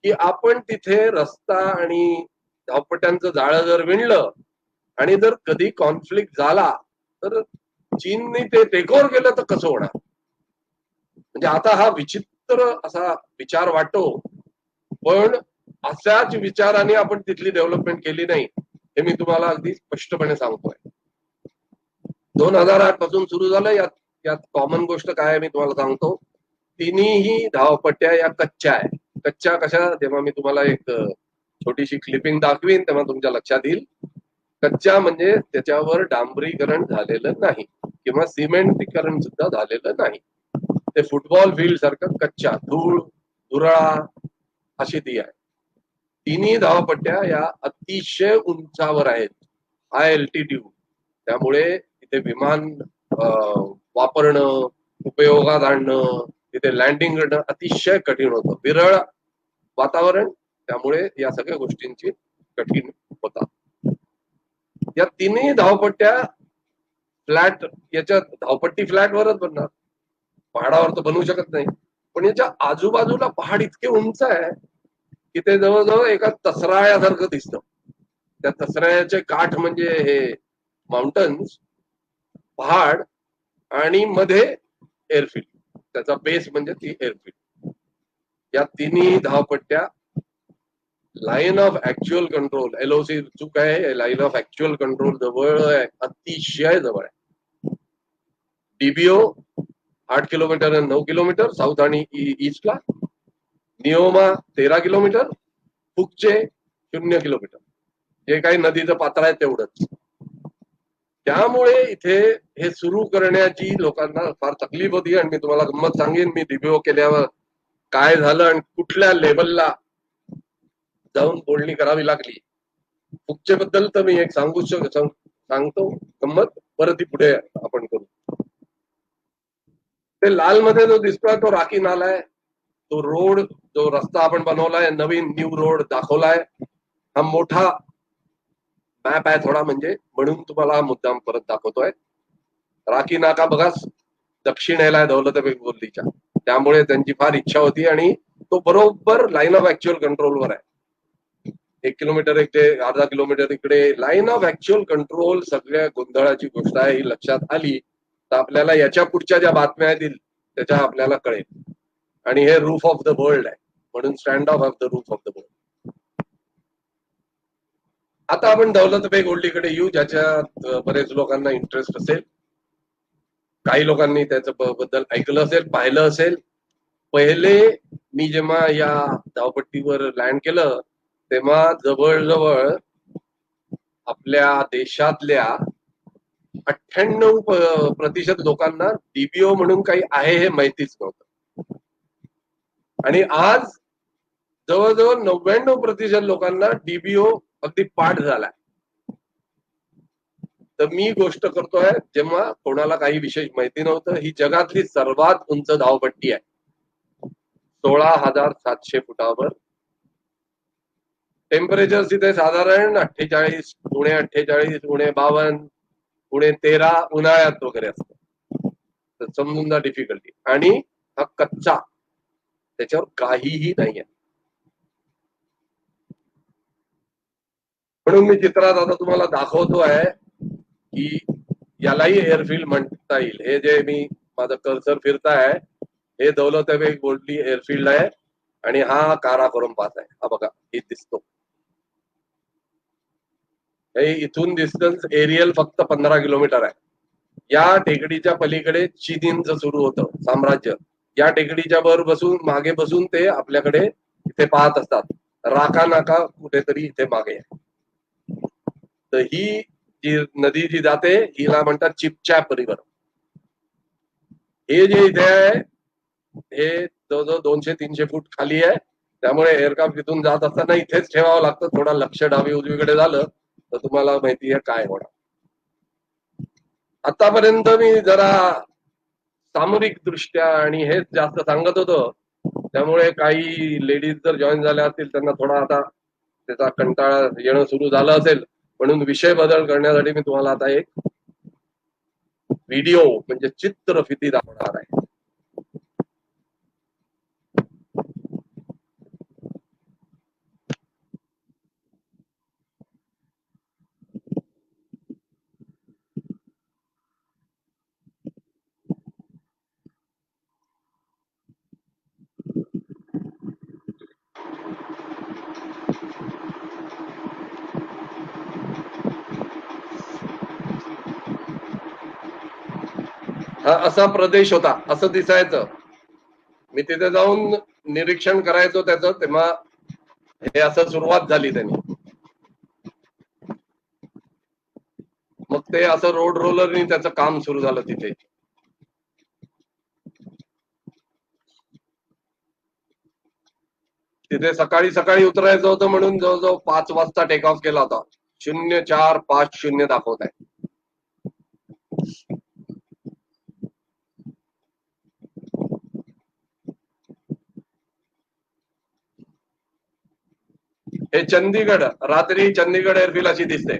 की आपण तिथे रस्ता आणि धावपट्ट्यांचं जाळं जर विणलं आणि जर कधी कॉन्फ्लिक्ट झाला तर चीनने ते टेकओव्हर केलं तर कसं होणार. म्हणजे आता हा विचित्र असा विचार वाटतो, पण अशाच विचाराने आपण तिथली डेव्हलपमेंट केली नाही हे मी तुम्हाला अगदी स्पष्टपणे सांगतोय. 2008 पासून सुरू झालं. यात कॉमन गोष्ट काय आहे मी तुम्हाला सांगतो. तिन्ही धावपट्ट्या या कच्च्या आहे. कच्च्या कशा, जेव्हा मी तुम्हाला एक छोटीशी क्लिपिंग दाखवीन तेव्हा तुमच्या लक्षात येईल. कच्च्या म्हणजे त्याच्यावर डांबरीकरण झालेलं नाही किंवा सिमेंटीकरण सुद्धा झालेलं नाही. ते फुटबॉल फील्ड सारखं कच्च्या, धूळ धुराळा अशी ती आहे. तिन्ही धावपट्ट्या या अतिशय उंचावर आहेत, हाय अल्टिट्यूड. त्यामुळे तिथे विमान वापरणं, उपयोगात आणणं, तिथे लँडिंग करणं अतिशय कठीण होतं. विरळ वातावरण, त्यामुळे या सगळ्या गोष्टींची कठीण होतात. या तिन्ही धावपट्ट्या फ्लॅट, याच्या धावपट्टी फ्लॅटवरच बनणार, पहाडावर तर बनवू शकत नाही. पण याच्या आजूबाजूला पहाड इतके उंच आहे की ते जवळजवळ एका तसराळ्यासारखं दिसतं. त्या तसराळ्याचे काठ म्हणजे हे माउंटन्स, पहाड, आणि मध्ये एअरफील्ड, त्याचा बेस म्हणजे ती एअरफील्ड. या तिन्ही धावपट्ट्या line of actual control, LOC चूक आहे, लाईन ऑफ ऍक्च्युअल कंट्रोल जवळ आहे, अतिशय जवळ आहे. DBO 8 किलोमीटर आणि 9 किलोमीटर साऊथ आणि ईस्टला, नियोमा 13 किलोमीटर, फुकचे 0 किलोमीटर, जे काही नदीचं पात्र आहे तेवढंच. त्यामुळे इथे हे सुरू करण्याची लोकांना फार तकलीफ होती. आणि मी तुम्हाला गंमत सांगेन, मी DBO केल्यावर काय झालं आणि कुठल्या लेवलला जाऊन बोलणी करावी लागली. फुकचे बद्दल तर मी एक सांगतो गंमत, बरं ती पुढे आपण करू. ते लाल मध्ये जो दिसतोय तो राखी नाला आहे. तो रोड, जो रस्ता आपण बनवलाय, नवीन न्यू रोड दाखवलाय, हा मोठा मॅप आहे थोडा, म्हणजे म्हणून तुम्हाला मुद्दाम परत दाखवतोय. राखी नाका बघा, दक्षिणेला दौलताबेग बोल्लीच्या, त्यामुळे त्यांची फार इच्छा होती आणि तो बरोबर लाईन ऑफ ऍक्च्युअल कंट्रोलवर आहे. 1 किलोमीटर इकडे, अर्धा किलोमीटर इकडे, लाईन ऑफ ऍक्च्युअल कंट्रोल. सगळ्या गोंधळाची गोष्ट आहे ही लक्षात आली तर आपल्याला याच्या पुढच्या ज्या बातम्या येतील त्याच्या आपल्याला कळेल. आणि हे रूफ ऑफ द वर्ल्ड आहे, म्हणून stand of the roof of the world. आता आपण दौलत बेग ओल्डीकडे येऊ, ज्याच्यात बरेच लोकांना इंटरेस्ट असेल. काही लोकांनी त्याच्याबद्दल ऐकलं असेल, पाहिलं असेल. पहिले मी जेव्हा या धावपट्टीवर लँड केलं तेव्हा जवळजवळ आपल्या देशातल्या 98% लोकांना डीबीओ म्हणून काही आहे हे माहितीच नव्हतं. आणि आज जवळजवळ 99% लोकांना डीबीओ अगदी पाठ झालाय. तर मी गोष्ट करतोय जेव्हा कोणाला काही विशेष माहिती नव्हतं. ही जगातली सर्वात उंच धावपट्टी आहे, 16,700 फुटावर. टेम्परेचर तिथे साधारण 48 उणे 48 उणे 52 उणे 13 उन्हाळ्यात वगैरे असतं. तर समजून जा डिफिकल्टी. आणि हा कच्चा, त्याच्यावर काहीही नाहीये. म्हणून मी चित्रात आता तुम्हाला दाखवतो आहे की यालाही एअरफील्ड म्हणता येईल. हे जे मी माझं कर्सर फिरताय हे दौलत बेग ओल्डी एअरफील्ड आहे आणि हा काराकोरम पास आहे. हा बघा, हे दिसतो. हे इथून डिस्टन्स एरियल फक्त 15 किलोमीटर आहे. या टेकडीच्या पलीकडे चीनींचं सुरू होतं साम्राज्य. या टेकडीच्या वर बसून मागे बसून ते आपल्याकडे इथे पाहत असतात. राका नाका कुठेतरी इथे मागे आहे. तर ही जी नदी जी जाते हिला म्हणतात चिपचॅप रिव्हर. हे जे इथे आहे हे जवळजवळ 200-300 फूट खाली आहे. त्यामुळे एअरक्राफ्ट इथून जात असताना इथेच ठेवावं लागतं. थोडा लक्ष डावी उजवीकडे झालं तर तुम्हाला माहिती आहे काय होणार. आतापर्यंत मी जरा सामरिक दृष्ट्या आणि हेच जास्त सांगत होतो, त्यामुळे काही लेडीज जर जॉईन झाल्या असतील त्यांना थोडा आता त्याचा कंटाळा येणं सुरू झालं असेल. म्हणून विषय बदल करण्यासाठी मी तुम्हाला आता एक व्हिडिओ म्हणजे चित्रफिती दाखवणार आहे. हा असा प्रदेश होता, असं दिसायचं. मी तिथे जाऊन निरीक्षण करायचो त्याचं, तेव्हा हे असं सुरुवात झाली त्यांनी. मग ते असं रोड रोलरनी त्याचं काम सुरू झालं तिथे. तिथे सकाळी सकाळी उतरायचं होतं म्हणून जवळजवळ 5 वाजता टेक ऑफ केला होता. 0450 दाखवत आहे. हे चंदीगड, रात्री चंदीगड एअरफील्ड अशी दिसते.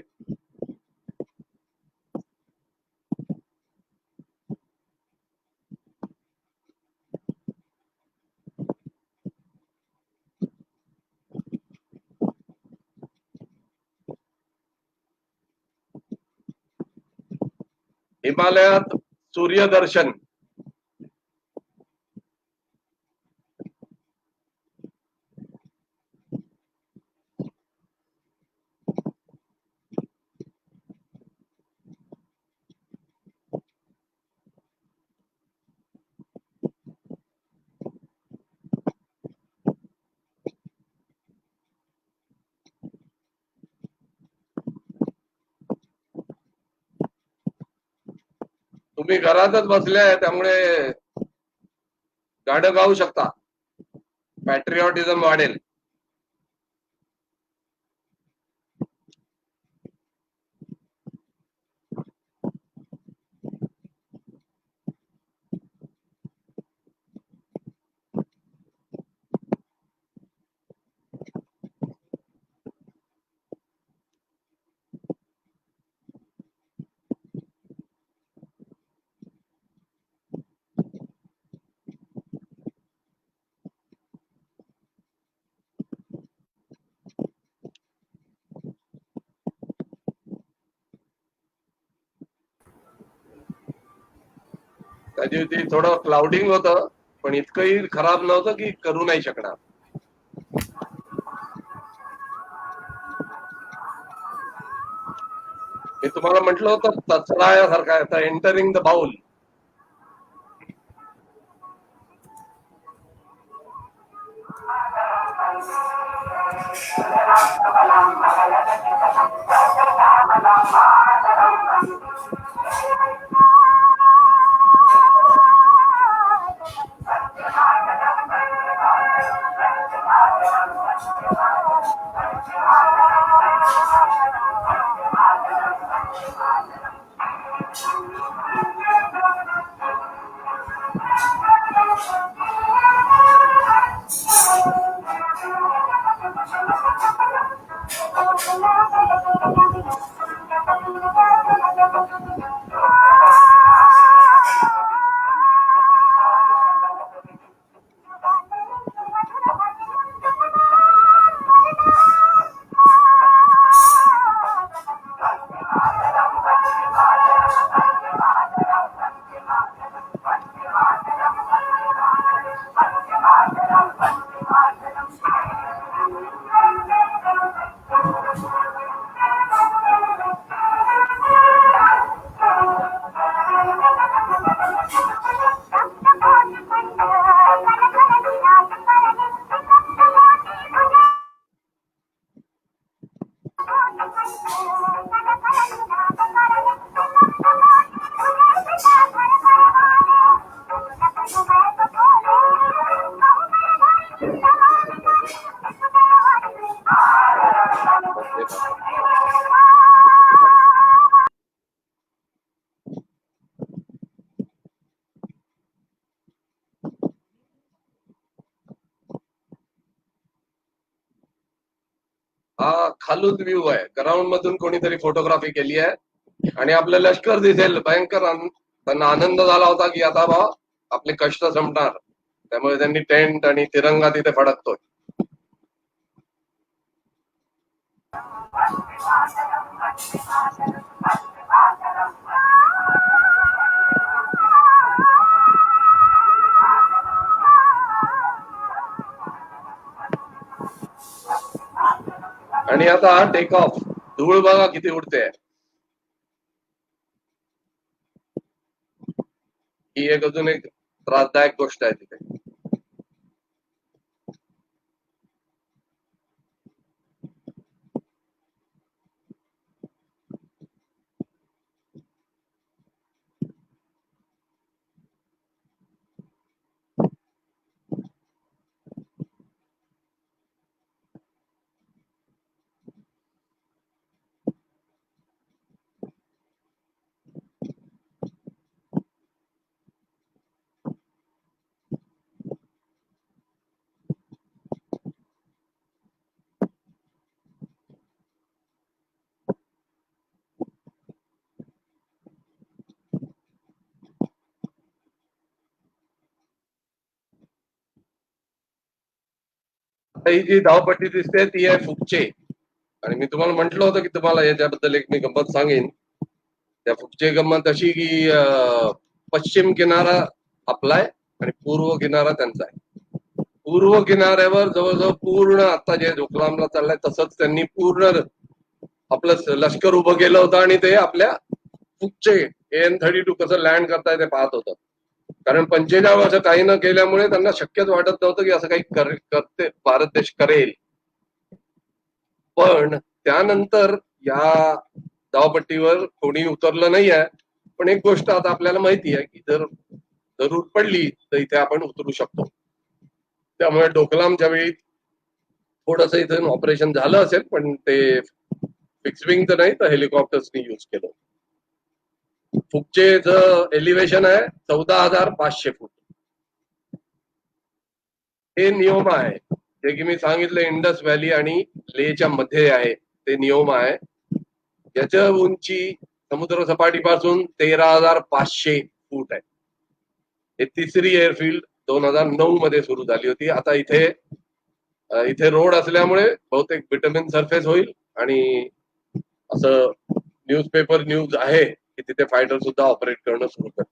हिमालयात सूर्यदर्शन तुम्ही घरातच बसले आहे त्यामुळे गाणं गाऊ शकता. पॅट्रिऑटिझम वाढेल. त्या दिवशी थोडं क्लाउडिंग होतं, पण इतकंही खराब नव्हतं की करू नाही शकणार. मी तुम्हाला म्हटलं होतं तचरायासारखा आता एंटरिंग द बाउल. हा खालून व्ह्यू आहे, ग्राउंड मधून कोणीतरी फोटोग्राफी केली आहे आणि आपलं लष्कर दिसेल. भयंकर त्यांना आनंद झाला होता की आता बा आपले कष्ट संपणार, त्यामुळे त्यांनी टेंट आणि तिरंगा तिथे फडकतोय. आणि आता टेक ऑफ. धूळ बघा किती उडते. ही एक अजून एक त्रासदायक गोष्ट आहे तिथे. ही जी धावपट्टी दिसते ती आहे फुकचे. आणि मी तुम्हाला म्हटलं होतं की तुम्हाला याच्याबद्दल एक मी गंमत सांगेन. त्या फुकचे गंमत अशी की पश्चिम किनारा आपला आहे आणि पूर्व किनारा त्यांचा आहे. पूर्व किनाऱ्यावर जवळजवळ पूर्ण आता जे डोकलामला चाललंय तसंच त्यांनी पूर्ण आपलं लष्कर उभं केलं होतं आणि ते आपल्या फुकचे AN-32 कसं लँड करताय ते पाहत होतं. कारण 45 वर्ष काही न केल्यामुळे त्यांना शक्यच वाटत नव्हतं की असं काही करते भारत देश करेल. पण त्यानंतर या धावपट्टीवर कोणी उतरलं नाही आहे. पण एक गोष्ट आता आपल्याला माहिती आहे की जर जरूर पडली तर इथे आपण उतरू शकतो. त्यामुळे डोकलामच्या वेळी थोडस इथून ऑपरेशन झालं असेल, पण ते फिक्स विंग तर नाही तर हेलिकॉप्टर्सनी यूज केलं. फुकचेचं एलिव्हेशन आहे 14,500 फूट. हे नियम आहे जे की मी सांगितलं इंडस व्हॅली आणि लेच्या मध्ये आहे. ते नियम आहे. याच्या उंची समुद्र सपाटीपासून 13,500 फूट आहे. हे तिसरी एअरफील्ड 2009 मध्ये सुरू झाली होती. आता इथे रोड असल्यामुळे बहुतेक विटामिन सरफेस होईल आणि असं न्यूजपेपर न्यूज आहे की तिथे फायटर सुद्धा ऑपरेट करणं सुरू करतील.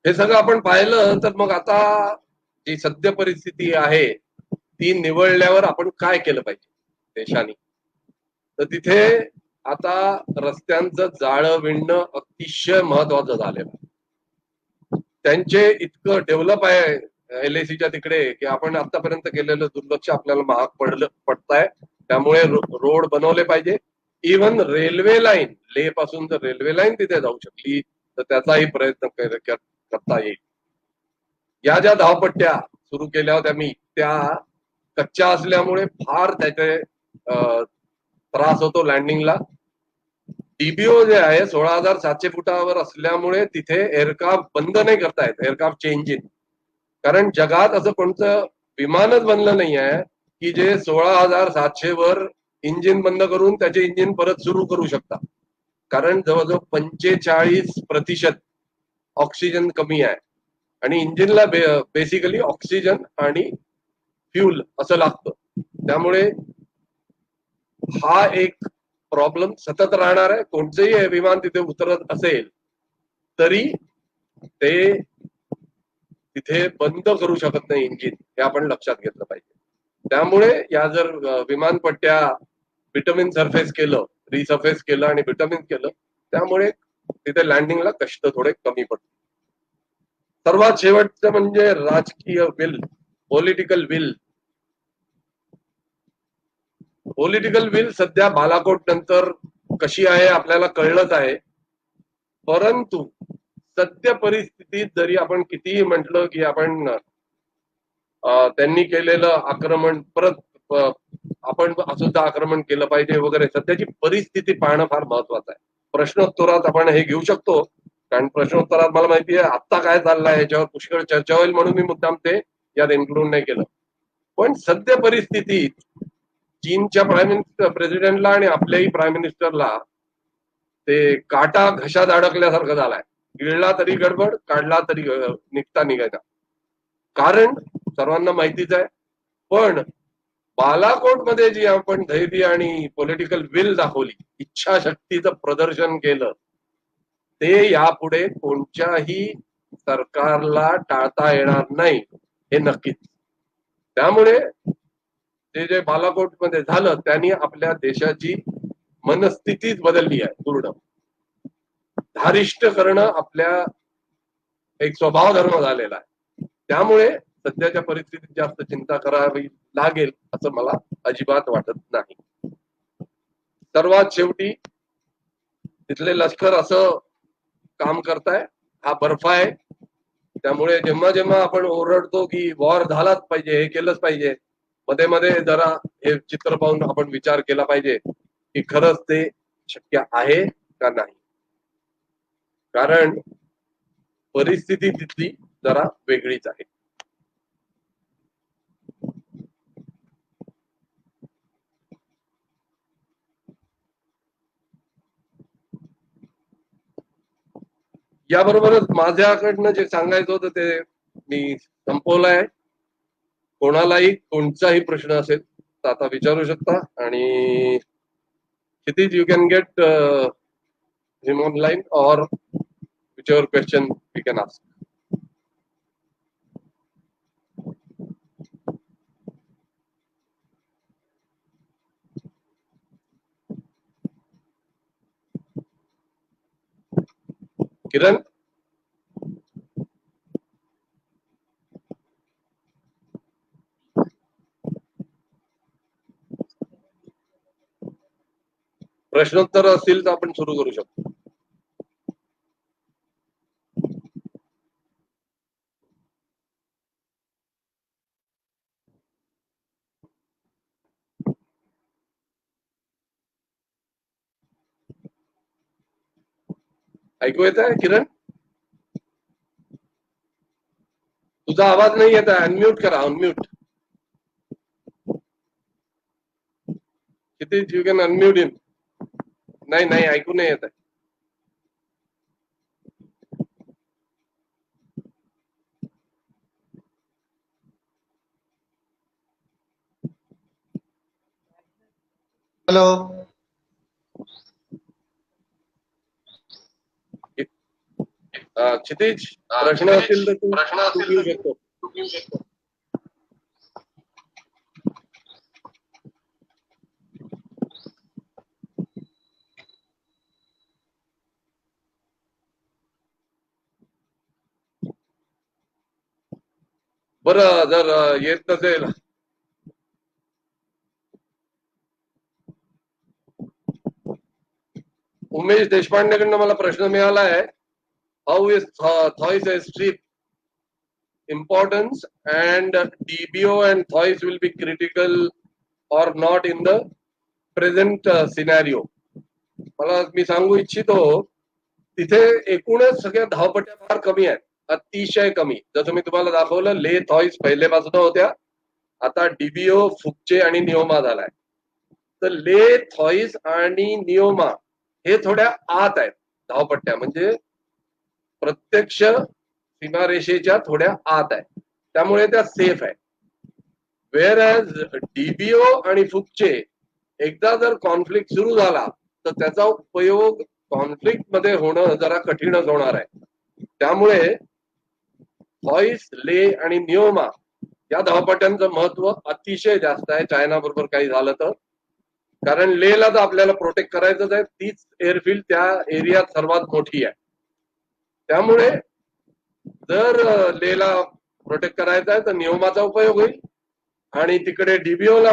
हे सगळं आपण पाहिलं तर मग आता जी सद्य परिस्थिती आहे ती निवळल्यावर आपण काय केलं पाहिजे देशाने. तर तिथे आता रस्त्यांचं जाळं विणणं अतिशय महत्वाचं झालेलं आहे. त्यांचे इतकं डेव्हलप आहे LACच्या तिकडे की आपण आतापर्यंत केलेलं दुर्लक्ष आपल्याला महाग पडताय. त्यामुळे रोड बनवले पाहिजे. इव्हन रेल्वे लाईन ले पासून जर रेल्वे लाईन तिथे जाऊ शकली तर त्याचाही प्रयत्न करता येईल. या ज्या धावपट्ट्या सुरू केल्या होत्या मी त्या कच्च्या असल्यामुळे फार त्याचे त्रास होतो लँडिंगला. DBO जे आहे 16,700 फुटावर असल्यामुळे तिथे एअरक्राफ्ट बंद नाही करता येत, एअरक्राफ्टचे इंजिन. कारण जगात असं कोणतं विमानच बनलं नाही आहे की जे 16,700 वर इंजिन बंद करून त्याचे इंजिन परत सुरू करू शकता. कारण जवळजवळ 45% ऑक्सिजन कमी आहे आणि इंजिनला बेसिकली ऑक्सिजन आणि फ्यूल असं लागतं. त्यामुळे हा एक प्रॉब्लेम सतत राहणार आहे. कोणतेही विमान तिथे उतरत असेल तरी ते तिथे बंद करू शकत नाही इंजिन, हे आपण लक्षात घेतलं पाहिजे. त्यामुळे या जर विमानपट्ट्या बिटमिन सरफेस केलं, रिसर्फेस केलं आणि बिटमिन केलं त्यामुळे तिथे लँडिंगला कष्ट थोडे कमी पडतील. सर्वात शेवटचं म्हणजे राजकीय will, political will. Political will सध्या बालाकोट नंतर कशी आहे आपल्याला कळलंच आहे. परंतु सत्य परिस्थितीत जरी आपण कितीही म्हटलं की आपण त्यांनी केलेलं आक्रमण परत आपण सुद्धा आक्रमण केलं पाहिजे वगैरे, सध्याची परिस्थिती पाहणं फार महत्वाचं आहे. प्रश्नोत्तरात आपण हे घेऊ शकतो कारण प्रश्नोत्तरात मला माहिती आहे आत्ता काय चाललंय याच्यावर पुष्कळ चर्चा होईल म्हणून मी मुद्दाम ते यात इन्क्लूड नाही केलं. पण सध्या परिस्थितीत चीनच्या प्रेसिडेंटला आणि आपल्याही प्राईम मिनिस्टरला ते काटा घशात अडकल्यासारखं झालाय. गिळला तरी गडबड, काढला तरी निघायचा. कारण सर्वांना माहितीच आहे. पण बालाकोट मध्ये जी आपण धैर्य आणि पॉलिटिकल विल दाखवली, इच्छाशक्तीचं प्रदर्शन केलं, ते यापुढे कोणत्याही सरकारला टाळता येणार नाही हे नक्कीच. त्यामुळे ते जे बालाकोट मध्ये झालं त्यांनी आपल्या देशाची मनस्थितीच बदलली आहे पूर्ण. धारिष्ट करणं आपल्या एक स्वभाव धर्म झालेला आहे. त्यामुळे सध्याच्या परिस्थितीत जास्त चिंता करावी लागेल असं मला अजिबात वाटत नाही. सर्वात शेवटी तिथले लष्कर असं काम करताय, हा बर्फ आहे. त्यामुळे जेव्हा जेव्हा आपण ओरडतो की वॉर झालाच पाहिजे, हे केलंच पाहिजे, मध्ये मध्ये जरा हे चित्र पाहून आपण विचार केला पाहिजे की खरंच ते शक्य आहे का नाही. कारण परिस्थिती तिथली जरा वेगळीच आहे. याबरोबरच माझ्याकडनं जे सांगायचं होतं ते मी संपवलंय. कोणालाही कोणताही प्रश्न असेल तर आता विचारू शकता. आणि Kshitij you can get him online or whichever question we can ask. Kiran, प्रश्नोत्तर असतील तर आपण सुरू करू शकतो. ऐकू येत आहे किरण? तुझा आवाज नाही येत आहे, अनम्यूट करा. Unmute. Kshitij you can unmute him. नाही नाही, ऐकू नाही येत आहे. हॅलो. क्षितिज, प्रश्न असतील तर तू घेऊ शकतो. बरं, जर येत नसेल, उमेश देशपांडेकडनं मला प्रश्न मिळाला आहे, how is Thoise strip importance and DBO and Thois will be critical or not in the present scenario. मला मी सांगू इच्छितो, तिथे एकूणच सगळ्या धावपट्ट्या फार कमी आहेत, अतिशय कमी. जसं मी तुम्हाला दाखवलं, ले थॉइस पहिलेपासून होत्या, आता डीबीओ, फुकचे आणि नियोमा झालाय. तर ले थॉइस आणि नियोमा हे थोड्या आत आहेत धावपट्ट्या, म्हणजे प्रत्यक्ष सीमारेषेच्या थोड्या आत आहे, त्यामुळे त्या सेफ आहे. वेअर ॲज डीबीओ आणि फुकचे एकदा जर कॉन्फ्लिक्ट सुरू झाला तर त्याचा उपयोग कॉन्फ्लिक्ट मध्ये होणं जरा कठीणच होणार आहे. त्यामुळे थॉइस, ले आणि नियोमा या धावपट्ट्यांचं महत्व अतिशय जास्त आहे चायना बरोबर काही झालं तर. कारण लेला तर आपल्याला प्रोटेक्ट करायचंच आहे, तीच एअरफील्ड त्या एरियात सर्वात मोठी आहे. त्यामुळे जर लेला प्रोटेक्ट करायचा आहे तर नियोमाचा उपयोग होईल, आणि तिकडे डीबीओला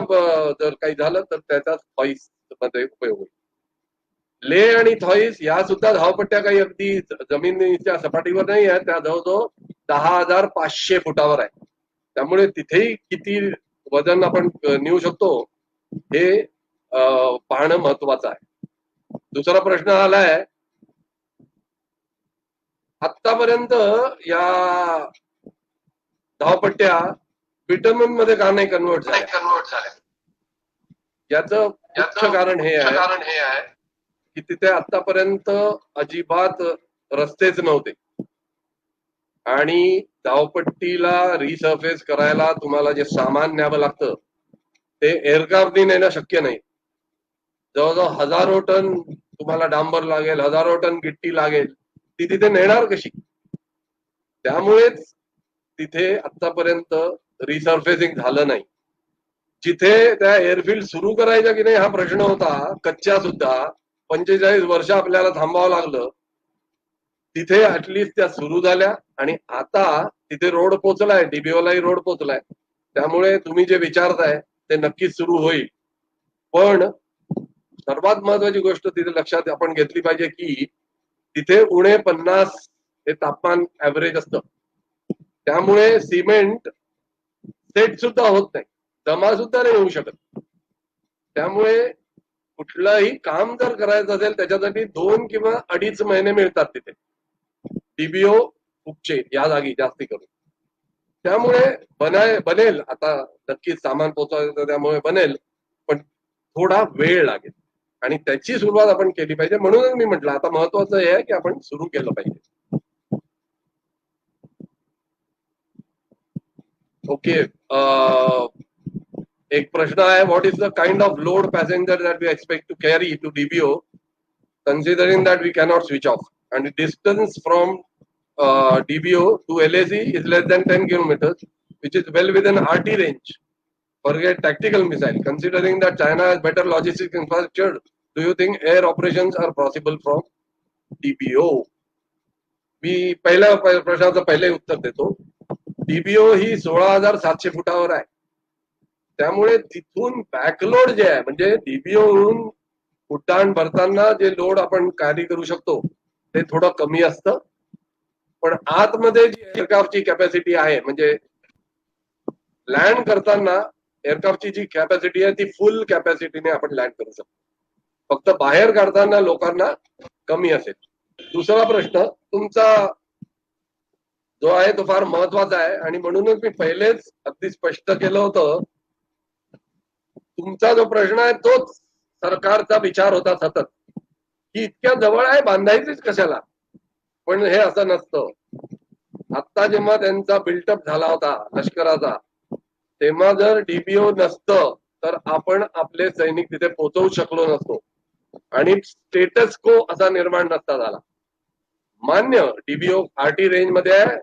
जर काही झालं तर त्याचा थॉइस मध्ये उपयोग होईल. ले आणि थॉइस या सुद्धा धावपट्ट्या काही अगदी जमिनीच्या सपाटीवर नाही आहेत, त्या जवळजवळ 10,500 फुटावर आहे. त्यामुळे तिथेही किती वजन आपण नेऊ शकतो हे पाहणं महत्वाचं आहे. दुसरा प्रश्न आलाय, आतापर्यंत या धावपट्ट्या बिटमन मध्ये का नाही कन्वर्ट झाल्या? याचं मुख्य कारण हे आहे की तिथे आतापर्यंत अजिबात रस्तेच नव्हते, आणि धावपट्टीला रिसर्फेस करायला तुम्हाला जे सामान न्यावं लागतं ते एअरक्राफ्टनी नेणं शक्य नाही. जवळजवळ 1000 टन तुम्हाला डांबर लागेल, 1000 टन गिट्टी लागेल, ती तिथे नेणार कशी? त्यामुळेच तिथे आतापर्यंत रिसर्फेसिंग झालं नाही. जिथे त्या एअरफील्ड सुरू करायच्या की नाही हा प्रश्न होता, कच्च्या सुद्धा 45 वर्ष आपल्याला थांबावं लागलं, तिथे ऍटलिस्ट त्या सुरू झाल्या, आणि आता तिथे रोड पोचलाय, डीबीओलाही रोड पोचलाय. त्यामुळे तुम्ही जे विचारताय ते नक्कीच सुरू होईल. पण सर्वात महत्वाची गोष्ट तिथे लक्षात आपण घेतली पाहिजे की तिथे उणे 50 हे तापमान ऍव्हरेज असतं. त्यामुळे सिमेंट सेट सुद्धा होत नाही, जमा सुद्धा नाही होऊ शकत. त्यामुळे कुठलंही काम जर करायचं असेल त्याच्यासाठी 2 किंवा 2.5 महिने मिळतात तिथे डीबीओ फुकचे या जागी जास्ती करून. त्यामुळे बनेल, आता नक्कीच सामान पोहोचवायचं त्यामुळे बनेल, पण थोडा वेळ लागेल, आणि त्याची सुरुवात आपण केली पाहिजे. म्हणूनच मी म्हटलं आता महत्वाचं हे आहे की आपण सुरू केलं पाहिजे. ओके, एक प्रश्न आहे, what is the kind of load passenger that we expect to carry to DBO considering that we cannot switch off and the distance from DBO to LAC is less than 10 kilometers, which is well within RT range. Forget tactical missile. Considering that China has better logistics infrastructure, do you think air operations are possible from DBO? मी पहिल्या प्रश्नाचं पहिले उत्तर देतो. DBO ही 16,700 फुटावर आहे, त्यामुळे तिथून बॅकलोड जे आहे, म्हणजे डीबीओहून उड्डाण भरताना जे लोड आपण कॅरी करू शकतो ते थोडं कमी असतं. पण आतमध्ये जी एअरक्राफ्टची कॅपॅसिटी आहे, म्हणजे लँड करताना एअरक्राफ्टची जी कॅपॅसिटी आहे ती फुल कॅपॅसिटीने आपण लँड करू शकतो, फक्त बाहेर काढताना लोकांना कमी असेल. दुसरा प्रश्न तुमचा जो आहे तो फार महत्वाचा आहे, आणि म्हणूनच मी पहिलेच अगदी स्पष्ट केलं होतं, तुमचा जो प्रश्न आहे तोच सरकारचा विचार होता सतत, की इतक्या जवळ आहे बांधायचीच कशाला. पण हे असं नसतं. आता जेव्हा त्यांचा बिल्टअप झाला होता लष्कराचा, तेव्हा जर डीबीओ नसतं तर आपण आपले सैनिक तिथे पोहोचवू शकलो नसतो, आणि स्टेटस को असा निर्माण नसता झाला. मान्य, डीबीओ आरटी रेंज मध्ये आहे,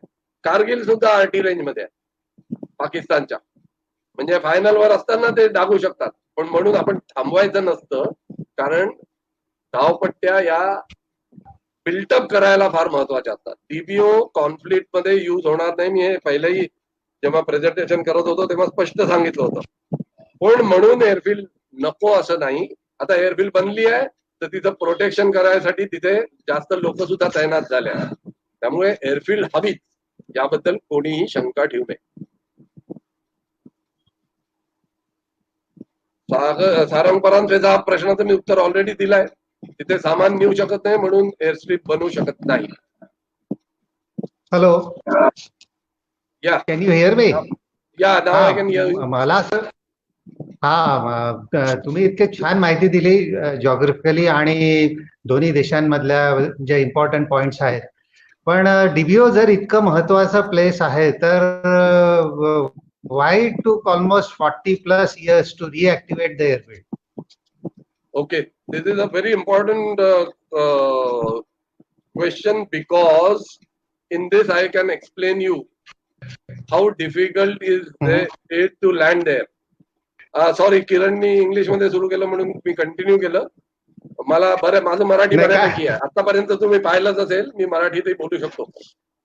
कारगिल सुद्धा आरटी रेंज मध्ये आहे पाकिस्तानच्या, म्हणजे फायनल वर असताना ते दागू शकतात. पण म्हणून आपण थांबवायचं नसतं, कारण धावपट्ट्या या बिल्टअप करायला फार महत्वाच्या असतात. डीबीओ कॉन्फ्लिक्ट मध्ये यूज होणार नाही, मी हे पहिलेही जेव्हा प्रेझेंटेशन करत होतो तेव्हा स्पष्ट सांगितलं होतं. पण म्हणून एअरफील्ड नको असं नाही. आता एअरफील्ड बनली आहे तर तिथं प्रोटेक्शन करायसाठी तिथे जास्त लोक सुद्धा तैनात झाले आहेत. त्यामुळे एअरफील्ड हवीच, याबद्दल कोणीही शंका ठेवू नये. सारंगपरांचा प्रश्नाचं मी उत्तर ऑलरेडी दिलंय. तिथे सामान नेऊ शकत नाही म्हणून एअरस्ट्रीप बनवू शकत नाही. हॅलो, या कॅन यू हिअर मी? या नाव आय कॅन हिअर यू. मला असं तुम्ही इतके छान माहिती दिली जॉग्राफिकली आणि दोन्ही देशांमधल्या जे इम्पॉर्टंट पॉइंट्स आहेत. पण डीबीओ जर इतकं महत्वाचा प्लेस आहे तर why took almost 40+ years to reactivate the airfield? Okay, this is a very important question, because in this I can explain you how difficult is it to land there. Sorry, किरणनी English मध्ये सुरू केलं म्हणून मी continue केलं. मला माझं मराठी बऱ्यापैकी आहे. आतापर्यंत तुम्ही पाहिलंच असेल, मी मराठीतही बोलू शकतो.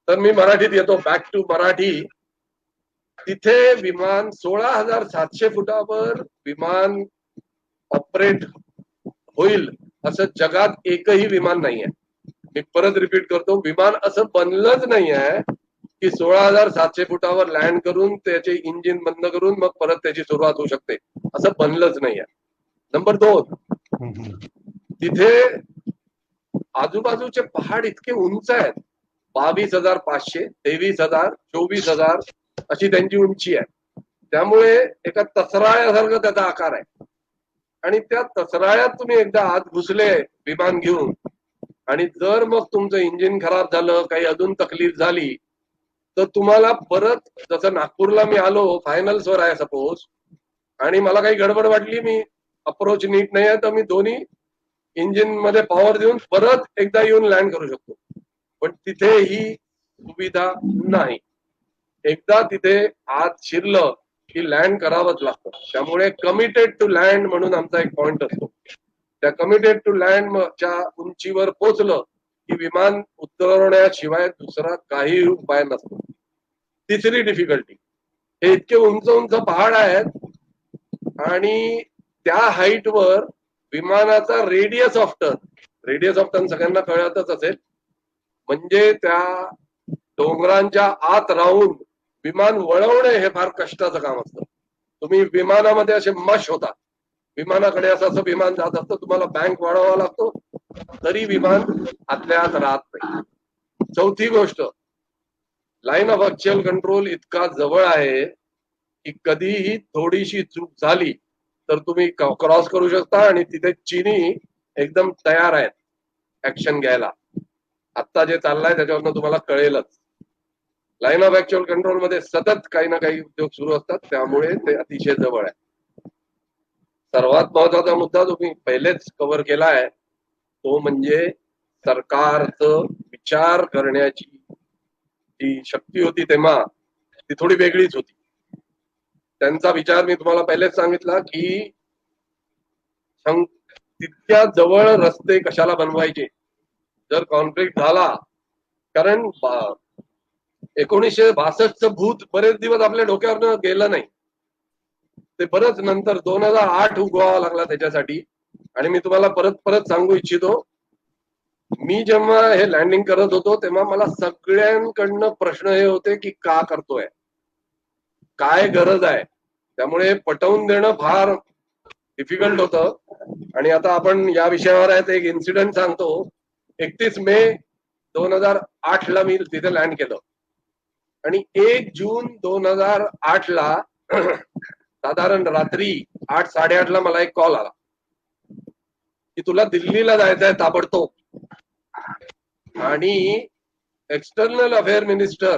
तर मी मराठीत येतो, बॅक टू मराठी. तिथे विमान 16,700 फुटावर विमान ऑपरेट होईल असं जगात एकही विमान नाही आहे. मी परत रिपीट करतो, विमान असं बनलंच नाही आहे की 16,700 फुटावर लँड करून त्याचे इंजिन बंद करून मग परत त्याची सुरुवात होऊ शकते, असं बनलंच नाही आहे. नंबर 2, तिथे आजूबाजूचे पहाड इतके उंच आहेत, 22,500, 23,000, 24,000 अशी त्यांची उंची आहे. त्यामुळे एका तसराळ्यासारखं त्याचा आकार आहे. आणि त्या तसराळ्यात तुम्ही एकदा आत घुसले विमान घेऊन, आणि जर मग तुमचं इंजिन खराब झालं, काही अजून तकलीफ झाली, तर तुम्हाला परत, जसं नागपूरला मी आलो, फायनल्सवर आहे सपोज, आणि मला काही गडबड वाटली, मी अप्रोच नीट नाही आहे, तर मी दोन्ही इंजिन मध्ये पॉवर देऊन परत एकदा येऊन लँड करू शकतो. पण तिथे ही सुविधा नाही. एकदा तिथे आत शिरलं की लँड करावंच लागतं. त्यामुळे कमिटेड टू लँड म्हणून आमचा एक पॉइंट असतो. त्या कमिटेड टू लँड च्या उंचीवर पोहोचलं की विमान उतरवण्याशिवाय दुसरा काही उपाय नसतो. तिसरी डिफिकल्टी, हे इतके उंच उंच पहाड आहेत आणि त्या हाईटवर विमानाचा रेडियस ऑफ टर्न सगळ्यांना कळतच असेल, म्हणजे त्या डोंगरांच्या आत राहून विमान वळवणे हे फार कष्टाचं काम असतं. तुम्ही विमानामध्ये असे मश होता, विमानाकडे असं विमान जात असतं, तुम्हाला बँक वाढवावा लागतो, तरी विमान आतल्या आत राहत नाही. चौथी गोष्ट, लाईन ऑफ ऍक्च्युअल कंट्रोल इतका जवळ आहे की कधीही थोडीशी चूक झाली तर तुम्ही क्रॉस करू शकता, आणि तिथे चीनी एकदम तयार आहेत ऍक्शन घ्यायला. आता जे चाललंय त्याच्यावरनं तुम्हाला कळेलच. लाईन ऑफ ऍक्च्युअल कंट्रोल मध्ये सतत काही ना काही उद्योग सुरू असतात, त्यामुळे ते अतिशय जवळ आहे. सर्वात महत्वाचा मुद्दा तुम्ही पहिलेच कव्हर केला आहे, तो म्हणजे सरकारचं विचार करण्याची जी शक्ती होती तेव्हा ती थोडी वेगळीच होती. त्यांचा विचार मी तुम्हाला पहिलेच सांगितला की तितक्या जवळ रस्ते कशाला बनवायचे जर कॉन्फ्लिक्ट झाला. कारण 1962चं भूत बरेच दिवस आपल्या डोक्यावर गेलं नाही, ते बरंच नंतर 2008 उगवावा लागला त्याच्यासाठी. आणि मी तुम्हाला परत परत सांगू इच्छितो, मी जेव्हा हे लँडिंग करत होतो तेव्हा मला सगळ्यांकडनं प्रश्न हे होते की का करतोय, काय गरज आहे. त्यामुळे पटवून देणं फार डिफिकल्ट होतं. आणि आता आपण या विषयावर आहे, एक इन्सिडेंट सांगतो. 31 मे 2008 ला मी तिथे लँड केलं, आणि 1 जून 2008 ला साधारण रात्री 8-8:30 ला मला एक कॉल आला की तुला दिल्लीला जायचंय ताबडतोब, आणि एक्सटर्नल अफेअर मिनिस्टर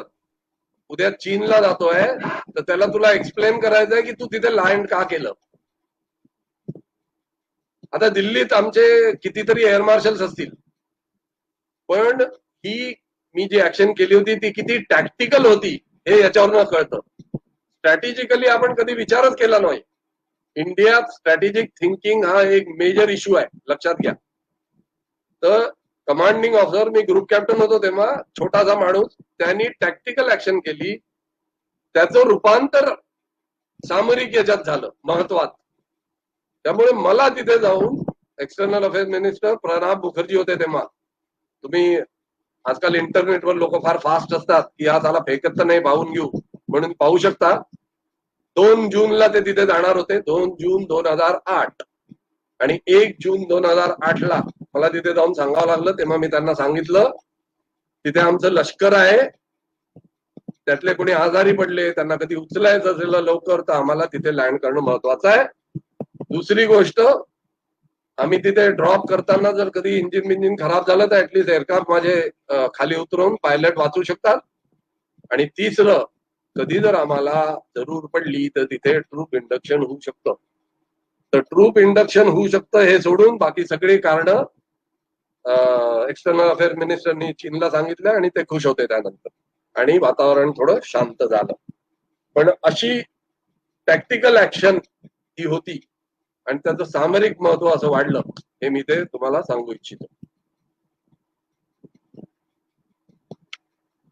उद्या चीनला जातोय, तर त्याला तुला एक्सप्लेन करायचंय की तू तिथे लँड का केलं. आता दिल्लीत आमचे कितीतरी एअर मार्शल्स असतील, पण ही मी जी ऍक्शन केली होती ती किती टॅक्टिकल होती हे याच्यावरनं कळतं. स्ट्रॅटेजिकली आपण कधी विचारच केला नाही. इंडियात स्ट्रॅटेजिक थिंकिंग हा एक मेजर इश्यू आहे, लक्षात घ्या. तर कमांडिंग ऑफिसर, मी ग्रुप कॅप्टन होतो तेव्हा, छोटासा माणूस, त्यांनी टॅक्टिकल ऍक्शन केली. त्याचं रूपांतर सामरिक याच्यात झालं महत्वात. त्यामुळे मला तिथे जाऊन external affairs minister Pranab Mukherjee होते तेव्हा. तुम्ही आजकाल इंटरनेटवर लोक फार फास्ट असतात की आज आला फेकत तर नाही पाहून घेऊ म्हणून पाहू शकता. 2 जूनला ते तिथे जाणार होते, 2 जून 2008 आणि 1 जून 2008 ला मला तिथे जाऊन सांगावं लागलं. तेव्हा मी त्यांना सांगितलं तिथे आमचं लष्कर आहे, त्यातले कोणी आजारी पडले त्यांना कधी उचलायचं असेल लवकर तर आम्हाला तिथे लँड करणं महत्वाचं आहे. दुसरी गोष्ट आम्ही तिथे ड्रॉप करताना जर कधी इंजिन खराब झालं तर ऍटलीस्ट एअरक्राफ्ट माझे खाली उतरवून पायलट वाचू शकतात. आणि तिसरं कधी जर आम्हाला जरूर पडली तर तिथे ट्रूप इंडक्शन होऊ शकतं. तर ट्रूप इंडक्शन होऊ शकतं हे सोडून बाकी सगळी कारणं एक्सटर्नल अफेअर्स मिनिस्टरनी चीनला सांगितलं आणि ते खुश होते त्यानंतर आणि वातावरण थोडं शांत झालं. पण अशी टॅक्टिकल ऍक्शन ही होती आणि त्याचं सामरिक महत्व असं वाढलं हे मी ते तुम्हाला सांगू इच्छितो.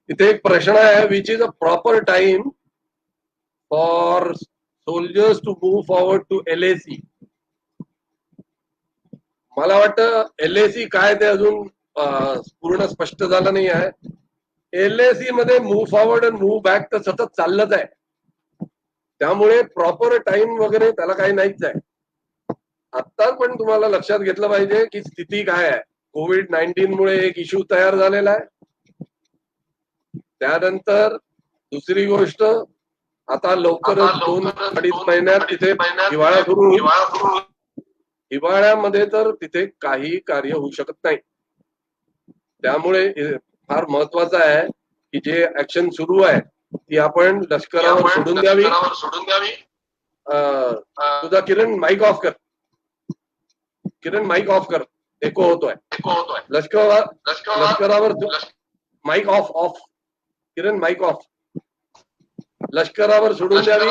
इथे एक प्रश्न आहे, which is a proper time for soldiers to move forward to LAC. मला वाटतं LAC काय ते अजून पूर्ण स्पष्ट झालं नाही आहे. LAC मध्ये मूव्ह फॉरवर्ड आणि मूव्ह बॅक तर सतत चाललंच आहे. त्यामुळे प्रॉपर टाइम वगैरे त्याला काही नाहीच आहे. आता पण तुम्हाला लक्षात घेतलं पाहिजे की स्थिती काय आहे. COVID-19 मुळे एक इश्यू तयार झालेला आहे. त्यानंतर दुसरी गोष्ट आता लवकरच 2-2.5 महिन्यात तिथे हिवाळा सुरू होईल. हिवाळ्यामध्ये तर तिथे काही कार्य होऊ शकत नाही. त्यामुळे फार महत्वाचं आहे की जे ऍक्शन सुरू आहे ती आपण लष्करावर सोडून द्यावी. तुझा किरण माईक ऑफ कर. किरण माईक ऑफ कर, एको होतोय. लष्करावर mic off. Kiran mic off. लष्करावर सोडून द्यावी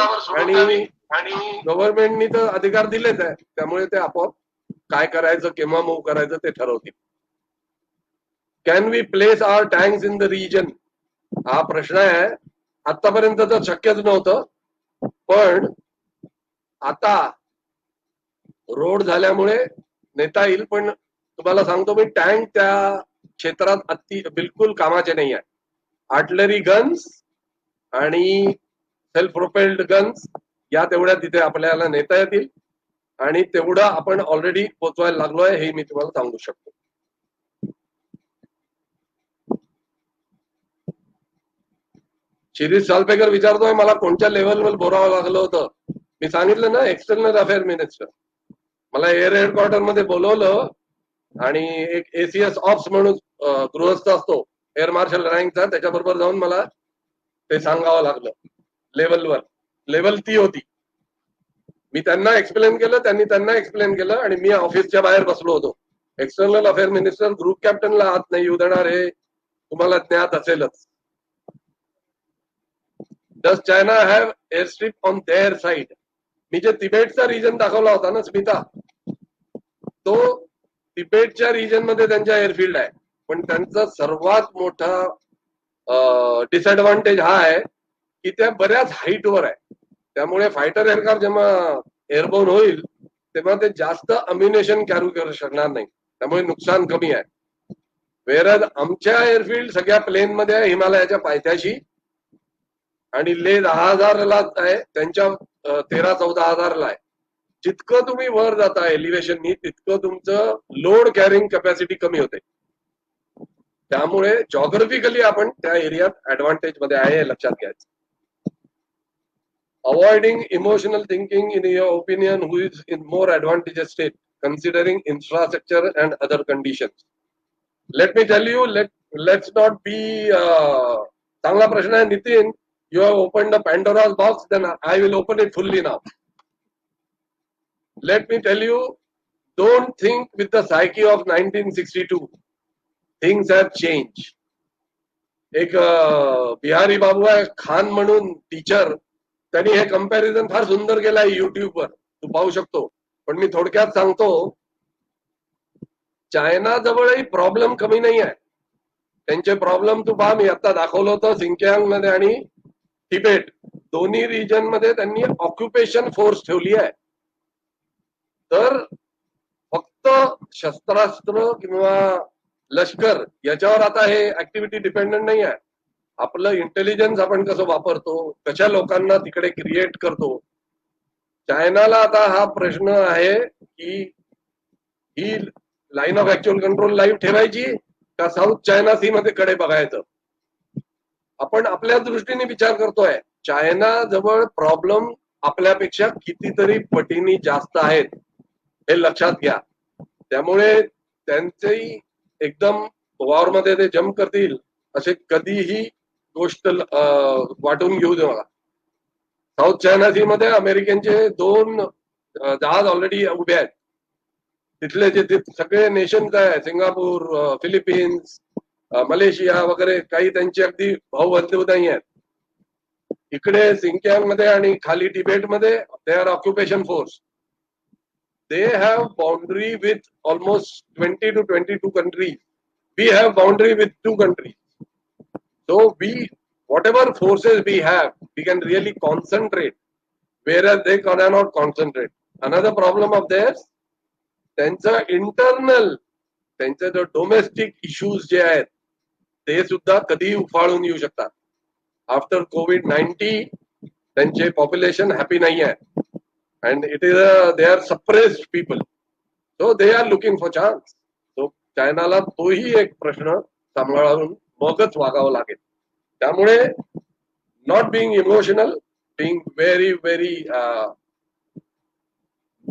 आणि गव्हर्नमेंटनी तर अधिकार दिलेच आहे. त्यामुळे ते आपोआप काय करायचं केव्हा मूव्ह करायचं ते ठरवतील. Can we place our tanks in the region हा प्रश्न आहे. आतापर्यंत तर शक्यच नव्हतं, पण आता रोड झाल्यामुळे नेता येईल. पण तुम्हाला सांगतो मी टँक त्या क्षेत्रात बिलकुल कामाचे नाही आहे. आर्टिलरी गन्स आणि सेल्फ प्रोपेल्ड गन्स या तेवढ्या तिथे आपल्याला नेता येतील आणि तेवढं आपण ऑलरेडी पोचवायला लागलोय हे मी तुम्हाला सांगू शकतो. शिरीष सालपेकर विचारतोय मला कोणत्या लेवलवर बोलावं लागलं होतं. मी सांगितलं ना एक्सटर्नल अफेअर मिनिस्टर. मला एअर हेडक्वार्टर मध्ये बोलवलं आणि एक ACS ऑप्स म्हणून गृहस्थ असतो एअर मार्शल रँकचा, त्याच्याबरोबर जाऊन मला ते सांगावं लागलं लेवलवर. लेवल ती होती. मी त्यांना एक्सप्लेन केलं, त्यांनी त्यांना एक्सप्लेन केलं आणि मी ऑफिसच्या बाहेर बसलो होतो. एक्सटर्नल अफेअर मिनिस्टर ग्रुप कॅप्टनला आत नाही येऊ देणार हे तुम्हाला ज्ञात असेलच. Does China have air strip on their side. मी जे तिबेटचा रिजन दाखवला होता ना स्मिता, तो तिबेटच्या रिजन मध्ये त्यांच्या एअरफील्ड आहे. पण त्यांचा सर्वात मोठा डिसएडव्हान्टेज हा आहे की त्या बऱ्याच हाईटवर आहे. त्यामुळे फायटर एअरक्राफ्ट जेव्हा एअरबोर्न होईल तेव्हा ते जास्त अम्युनेशन कॅरी करू शकणार नाही. त्यामुळे नुकसान कमी आहे. वेरज आमच्या एअरफील्ड सगळ्या प्लेन मध्ये आहे हिमालयाच्या पायथ्याशी आणि ले 10,000 ला आहे, त्यांच्या 13-14 हजारला आहे. जितकं तुम्ही वर जाता एलिव्हेशननी तितकं तुमचं लोड कॅरिंग कॅपॅसिटी कमी होते. त्यामुळे जॉग्राफिकली आपण त्या एरियात ऍडव्हान्टेज मध्ये आहे हे लक्षात घ्यायचं. Avoiding emotional thinking, in your opinion, who is in more advantageous state, considering infrastructure and other conditions? Let me tell you, let's not be. चांगला प्रश्न आहे Nitin. You have opened the Pandora's box, then I will open it fully now. Let me tell you, don't think with the psyche of 1962. Things have changed. एक बिहारी बाबू आहे खान म्हणून teacher, त्यांनी हे comparison फार सुंदर केलं आहे युट्यूबवर, तू पाहू शकतो. पण मी थोडक्यात सांगतो, चायना जवळही प्रॉब्लेम कमी नाही आहे. त्यांचे प्रॉब्लेम तू पहा, मी आता दाखवलं होतं सिंकियांग मध्ये आणि तिबेट. दोन्ही रिजन मध्ये त्यांनी ऑक्युपेशन फोर्स ठेवली आहे. तर फक्त शस्त्रास्त्र किंवा लष्कर याच्यावर आता हे ऍक्टिव्हिटी डिपेंडंट नाही आहे. आपलं इंटेलिजन्स आपण कसं वापरतो, कशा लोकांना तिकडे क्रिएट करतो. चायनाला आता हा प्रश्न आहे की ही line of actual control live ठेवायची का साऊथ चायना सी मध्ये कडे बघायचं. आपण आपल्या दृष्टीने विचार करतोय. चायना जवळ प्रॉब्लेम आपल्यापेक्षा कितीतरी पटीने जास्त आहेत हे लक्षात घ्या. त्यामुळे त्यांचेही एकदम वॉर मध्ये ते जम्प करतील असे कधीही गोष्ट वाटून घेऊ नका. साऊथ चायना सी मध्ये अमेरिकेचे 2 जहाज ऑलरेडी उभे आहेत. तिथले जे सगळे नेशन काय आहे, सिंगापूर, फिलिपिन्स, मलेशिया वगैरे काही त्यांची अगदी भाऊबंधू नाही आहेत. इकडे सिंकियांग मध्ये आणि खाली तिबेट मध्ये they are occupation force. They have boundary with almost 20 to 22 countries. We have boundary with 2 countries. So whatever forces we have, we can really concentrate, whereas they cannot concentrate. Another problem of theirs, त्यांचं internal, त्यांचे जो domestic issues जे आहेत ते सुद्धा कधी उफाळून येऊ शकतात. आफ्टर COVID-19 त्यांचे पॉप्युलेशन हॅपी नाही आहे. And it is they are suppressed people, so they are looking for chance. So चायनाला तोही एक प्रश्न सांभाळून मगच वागावं लागेल. त्यामुळे not being emotional, being very very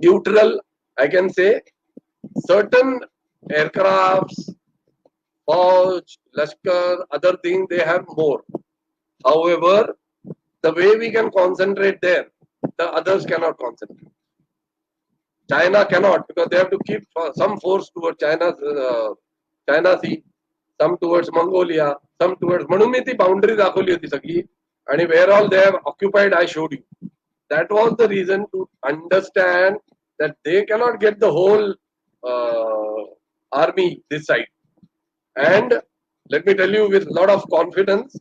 neutral, I can say certain aircrafts, Fauj, Lashkar, other things they have more. However, the way we can concentrate there, the others cannot concentrate. China cannot, because they have to keep some force towards China Sea, some towards Mongolia, some towards, म्हणून मी ती boundary दाखवली होती सगळी. आणि where all they have occupied I showed you. That was the reason to understand that they cannot get the whole army this side. And let me tell you with a lot of confidence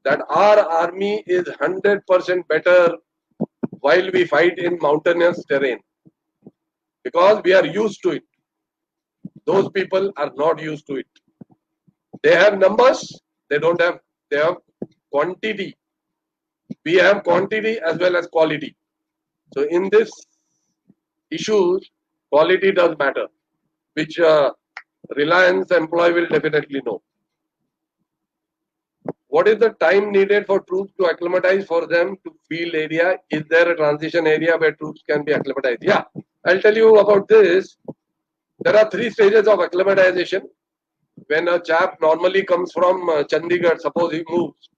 that our army is 100% better while we fight in mountainous terrain, because we are used to it. Those people are not used to it. They have numbers, they have quantity. We have quantity as well as quality. So in this issues, quality does matter, which Reliance employee will definitely know. What is the time needed for troops to acclimatize for them to field area? Is there a transition area where troops can be acclimatized? Yeah, I'll tell you about this. There are 3 stages of acclimatization. When a chap normally comes from Chandigarh, suppose he moves.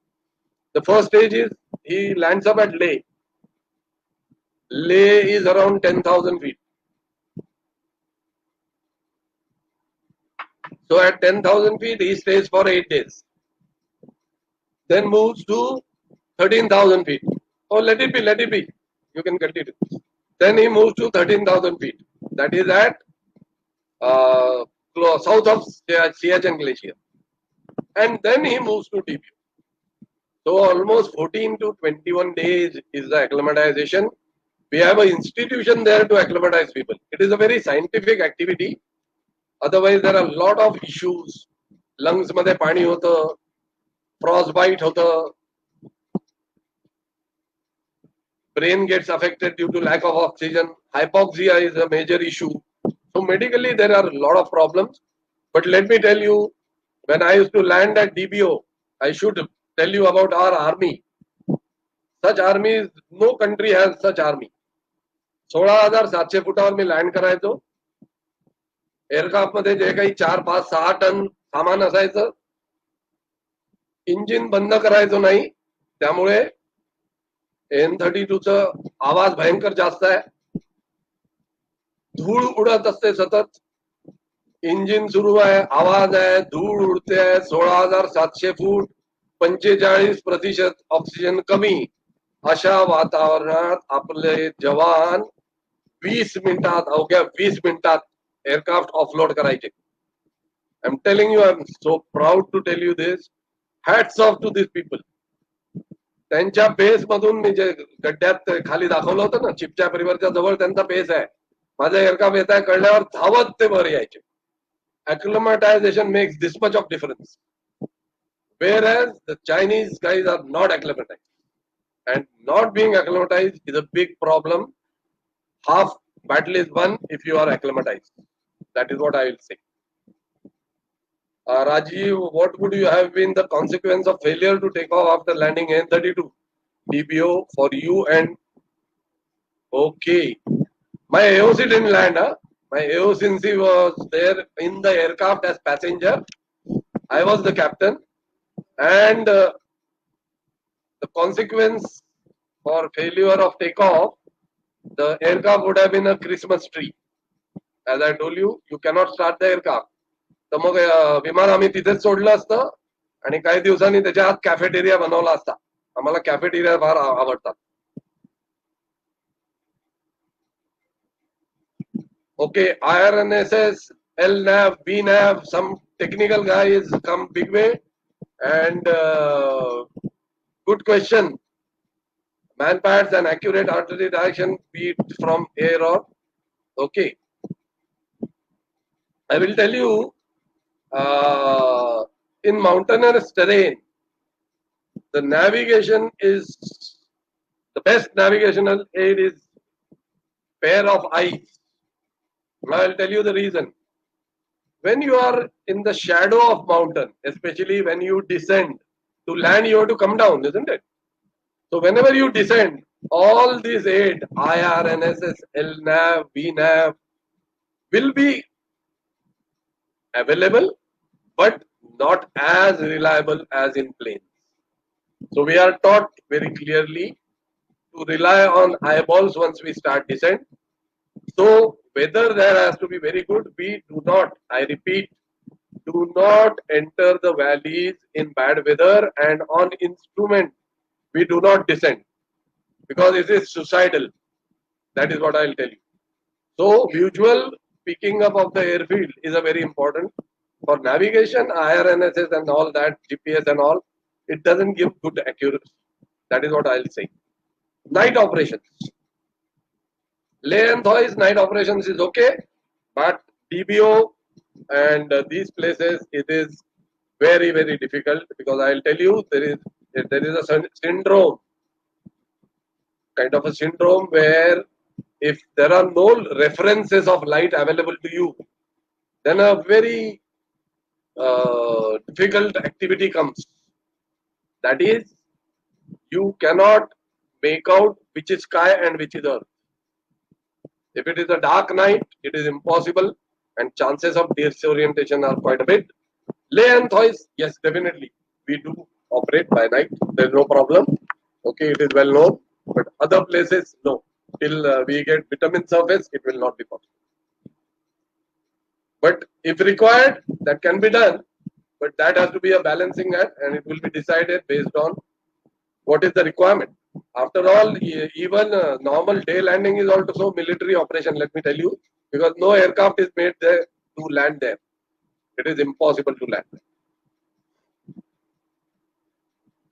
The first stage is he lands up at Leh. Leh is around 10,000 feet. So at 10,000 feet, he stays for 8 days. Then moves to 13,000 feet. Oh, let it be. You can continue. Then he moves to 13,000 feet. That is at south of Siachen Glacier. And then he moves to TPU. So almost 14 to 21 days is the acclimatization. We have an institution there to acclimatize people. It is a very scientific activity. Otherwise, there are a lot of issues. Lungs मध्ये पाणी होतं, frostbite होतं, brain gets affected due to lack of oxygen, hypoxia is a major issue. So medically there are a lot of problems. But let me tell you, when I used to land at DBO, I should tell you about our army. Such armies, no country has such army. 16,700 फुटावर मी land करायचो. Aircraft मध्ये जे काही 4, 5, 6 ton सामान असायचं, engine बंद करायचो नाही. त्यामुळे N32 आवाज भयंकर जास्त आहे. धूळ उडत असते सतत. इंजिन सुरू आहे, आवाज आहे, धूळ उडते आहे. 16,700 फूट, 45% ऑक्सिजन कमी. अशा वातावरणात आपले जवान 20 मिनिटात, अवघ्या 20 मिनिटात एअरक्राफ्ट ऑफलोड करायचे. I am telling you, I am so proud to tell you this. Hats off to this people. त्यांच्या बेस मधून मी जे गड्ड्यात खाली दाखवलं होतं ना, चिपच्या रिव्हरच्या जवळ त्यांचा बेस आहे. माझा एअरक्राफ्ट येत आहे कळल्यावर धावत ते वर यायचे. Acclimatization makes this much of difference, whereas the Chinese guys are not acclimatized, and not being acclimatized is a big problem. Half battle is won if you are acclimatized. That is what I will say. Rajiv, what would you have been the consequence of failure to take off after landing AN-32 DBO for you? And okay, my AOC didn't land. My AOC was there in the aircraft as passenger. I was the captain, and the consequence for failure of takeoff, the aircraft would have been a Christmas tree. As I told you, you cannot start the aircraft. तर मग विमान आम्ही तिथेच सोडलं असतं आणि काही दिवसांनी त्याच्या आत कॅफेटेरिया बनवला असता. आम्हाला कॅफेटेरिया फार आवडतात. Okay, IRNSS, LNAV, BNAV, some technical guys come big way, and good question. Manpads and accurate artillery direction, be it from air or okay. I will tell you, in mountainous terrain, the navigation is the best navigational aid is pair of eyes. I'll tell you the reason. When you are in the shadow of mountain, especially when you descend, to land you have to come down, isn't it? So whenever you descend, all these aid, IR, NSS, LNAV, BNAV, will be available, but not as reliable as in planes. So we are taught very clearly to rely on eyeballs once we start descent. So weather there has to be very good. We do not, I repeat, do not enter the valleys in bad weather, and on instrument we do not descend because it is suicidal. That is what I'll tell you. So visual picking up of the airfield is a very important for navigation, IRNSS and all that, GPS and all. It doesn't give good accuracy. That is what I'll say. Night operations. Leh and Thois night operations is okay, but DBO and these places it is very difficult, because I'll tell you there is a syndrome, kind of a syndrome, where if there are no references of light available to you, then a very difficult activity comes. That is, you cannot make out which is sky and which is earth. If it is a dark night, it is impossible, and chances of disorientation are quite a bit. Leh and Thois, yes, definitely. We do operate by night. There is no problem. Okay, it is well known. But other places, no. Till we get vitamin surface, it will not be possible. But if required, that can be done. But that has to be a balancing act, and it will be decided based on what is the requirement. After all, even normal day landing is also military operation, let me tell you, because no aircraft is made there to land there. It is impossible to land.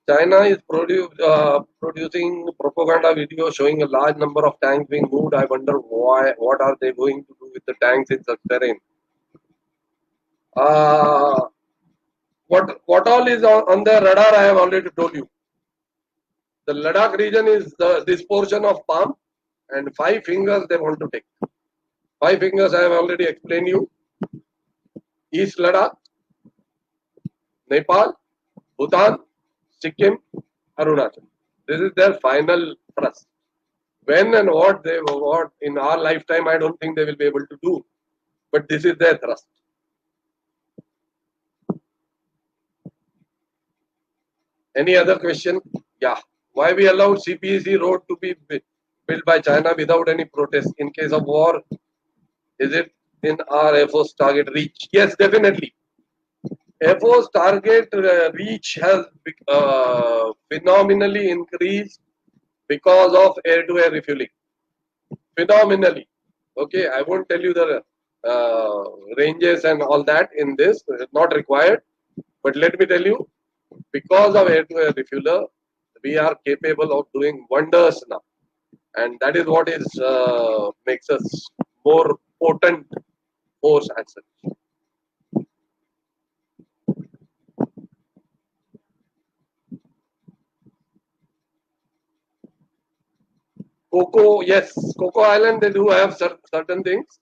China is producing propaganda videos showing a large number of tanks being moved. I wonder why. What are they going to do with the tanks in such terrain? What all is on their radar, I have already told you. The Ladakh region is this portion of palm, and 5 fingers they want to take. 5 fingers I have already explained you. East Ladakh, Nepal, Bhutan, Sikkim, Arunachal. This is their final thrust. When and what they want in our lifetime, I don't think they will be able to do. But this is their thrust. Any other question? Yeah. Why we allowed CPEC road to be built by China without any protest in case of war? Is it in our Air Force target reach? Yes, definitely. Air Force target reach has phenomenally increased because of air-to-air refueling. Phenomenally. Okay, I won't tell you the ranges and all that in this. It's not required. But let me tell you, because of air-to-air refueler, we are capable of doing wonders now, and that is what is makes us more potent force as such. Cocoa, yes, Cocoa Island, they do have certain things,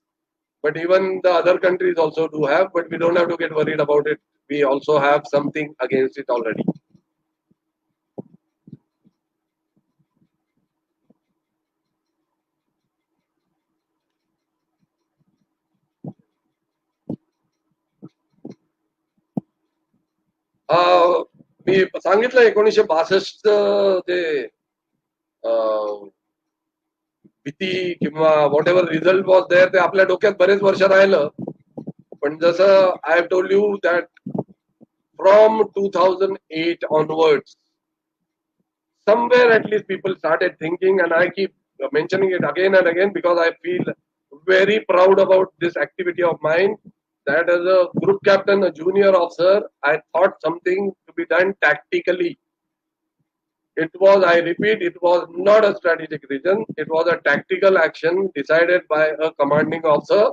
but even the other countries also do have, but we don't have to get worried about it. We also have something against it already. मी सांगितलं 1962 जे भीती किंवा whatever result was there ते आपल्या डोक्यात बरेच वर्ष राहिलं. पण जसं I have told you that from 2008 onwards, somewhere at least people started thinking, and I keep mentioning it again and again because I feel very proud about this activity of mine, that as a group captain, a junior officer, I thought something to be done tactically. It was, I repeat, it was not a strategic reason. It was a tactical action decided by a commanding officer,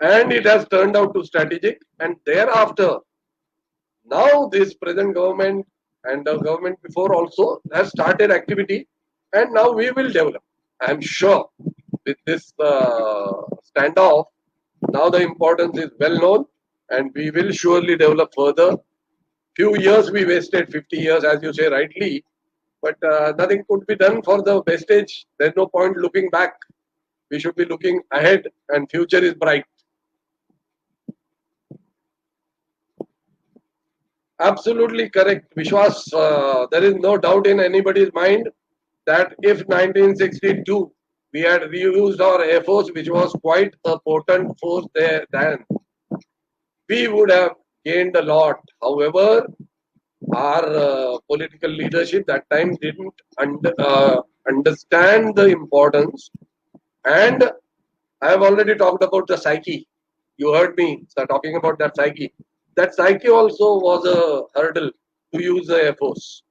and it has turned out to strategic. And thereafter, now this present government and the government before also has started activity, and now we will develop. I am sure with this standoff, now the importance is well known, and we will surely develop further. Few years we wasted, 50 years, as you say rightly, but nothing could be done for the wastage. There's no point looking back. We should be looking ahead, and future is bright. Absolutely correct, Vishwas. There is no doubt in anybody's mind that if 1962 we had reused our air force, which was quite a potent force there then, we would have gained a lot. However, our political leadership that time didn't understand the importance. And I have already talked about the psyche. You heard me talking about that psyche. That psyche also was a hurdle to use the Air Force.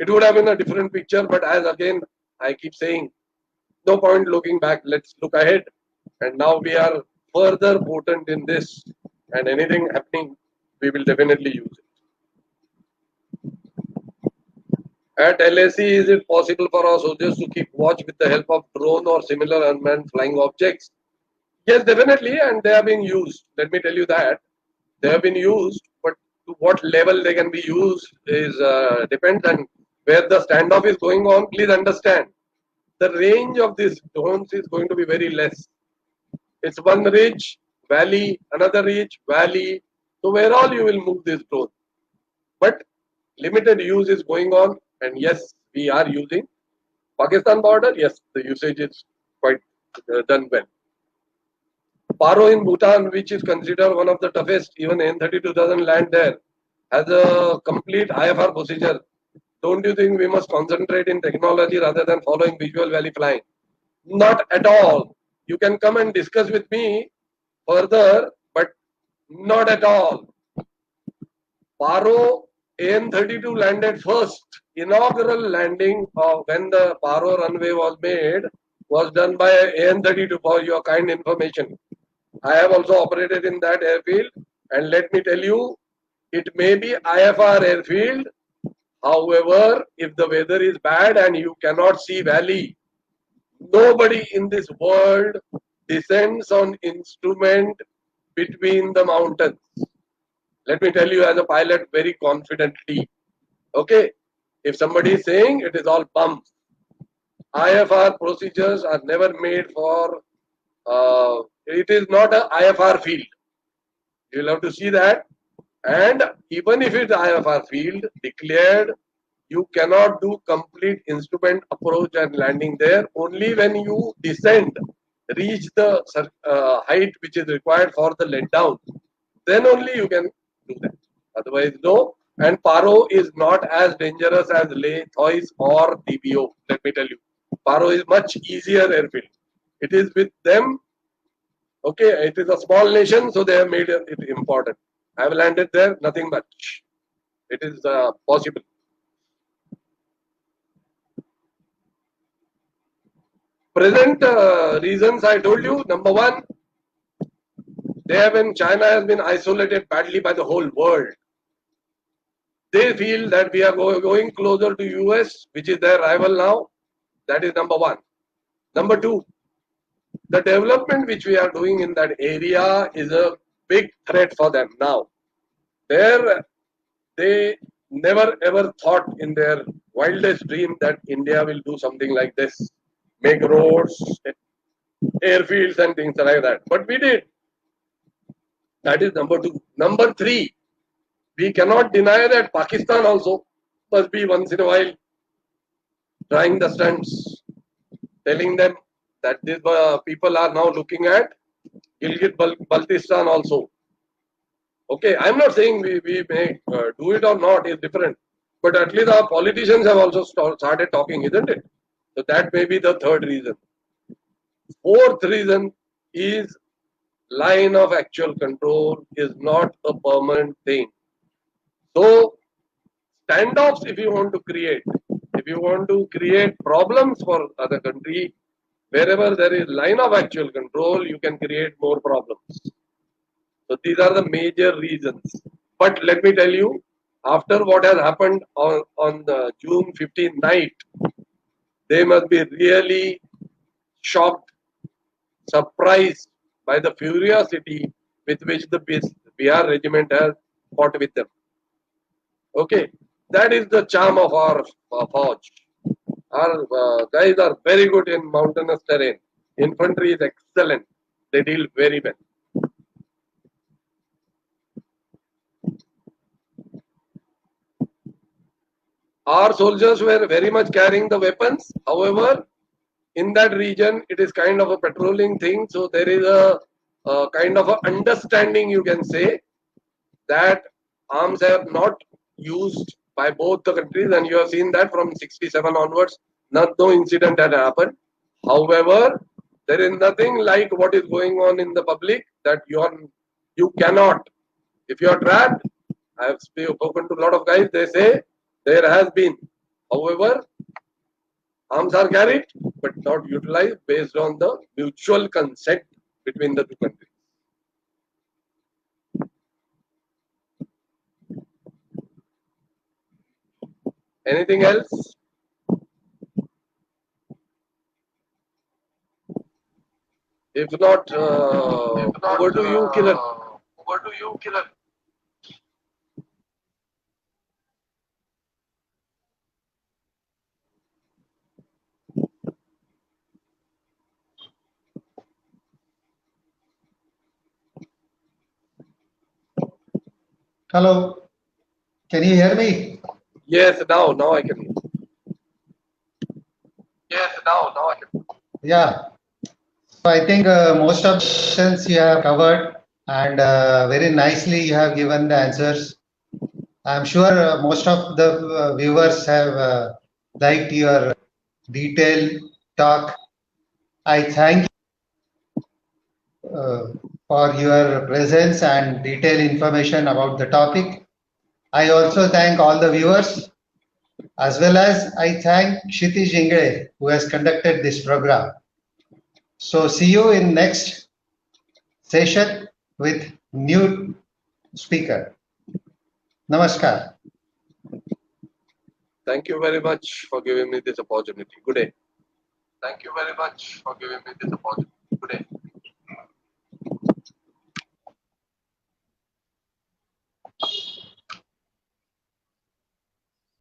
It would have been a different picture, but as again I keep saying, no point looking back. Let's look ahead. And now we are further potent in this, and anything happening, we will definitely use it. At LAC, is it possible for our soldiers to keep watch with the help of drone or similar unmanned flying objects? Yes, definitely, and they are being used. Let me tell you that they have been used, but to what level they can be used is depends, and where the standoff is going on. Please understand, the range of these drones is going to be very less. It's one ridge, valley, another ridge, valley. So where all you will move this drone, but limited use is going on, and yes, we are using. Pakistan border, yes, the usage is quite done well. Paro in Bhutan, which is considered one of the toughest, even N32 doesn't land there, has a complete IFR procedure. Don't you think we must concentrate in technology rather than following visual valley flying? Not at all. You can come and discuss with me further, but not at all. Paro AN32 landed first. Inaugural landing of when the Paro runway was made was done by AN32, for your kind information. I have also operated in that airfield, and let me tell you, it may be IFR airfield. However, if the weather is bad and you cannot see valley, nobody in this world descends on instrument between the mountains. Let me tell you as a pilot very confidently. Okay, if somebody is saying it is all bumps, IFR procedures are never made for. It is not a IFR field. You will have to see that. And even if it's IFR field declared, you cannot do complete instrument approach and landing there. Only when you descend, reach the height which is required for the let down, then only you can do that. Otherwise, no. And Paro is not as dangerous as Leh, Thois or DBO. Let me tell you, Paro is much easier airfield. It is with them. Okay, it is a small nation, so they have made it important. I have landed there, nothing much. It is possible. present reasons I told you. Number one, China has been isolated badly by the whole world. They feel that we are going closer to US, which is their rival now. That is number one. Number two, the development which we are doing in that area is a big threat for them now. They never ever thought in their wildest dream that India will do something like this, make roads, airfields and things like that. But we did. That is number two. Number three, we cannot deny that Pakistan also must be once in a while trying the stunts, telling them that these people are now looking at Gilgit-Baltistan also. Okay, I'm not saying we may do it or not, is different. But at least our politicians have also started talking, isn't it? So that may be the third reason. Fourth reason is line of actual control is not a permanent thing. So standoffs, if you want to create problems for other country, wherever there is line of actual control, you can create more problems. So these are the major reasons. But let me tell you, after what has happened on the June 15th night, they must be really shocked, surprised by the furiosity with which the Bihar regiment has fought with them. Okay, that is the charm of our Fauj. Our guys are very good in mountainous terrain. Infantry is excellent. They deal very well. Our soldiers were very much carrying the weapons. However, in that region, it is kind of a patrolling thing. So there is a kind of a understanding, you can say, that arms have not used by both the countries, and you have seen that from 67 onwards, no incident had happened. However, there is nothing like what is going on in the public that you cannot. If you are trapped, I have spoken to a lot of guys, they say there has been. However, arms are carried but not utilized based on the mutual consent between the two countries. Anything else? If not, over to you, Kiran. Over to you, Kiran. Hello, can you hear me? Yes, now I can. Yes, now I can. Yeah. So I think most of the questions you have covered, and very nicely you have given the answers. I'm sure most of the viewers have liked your detailed talk. I thank you for your presence and detailed information about the topic. I also thank all the viewers, as well as I thank Kshitij Ingre, who has conducted this program. So see you in next session with new speaker. Namaskar. Thank you very much for giving me this opportunity. Good day. Thank you very much for giving me this opportunity. Good day.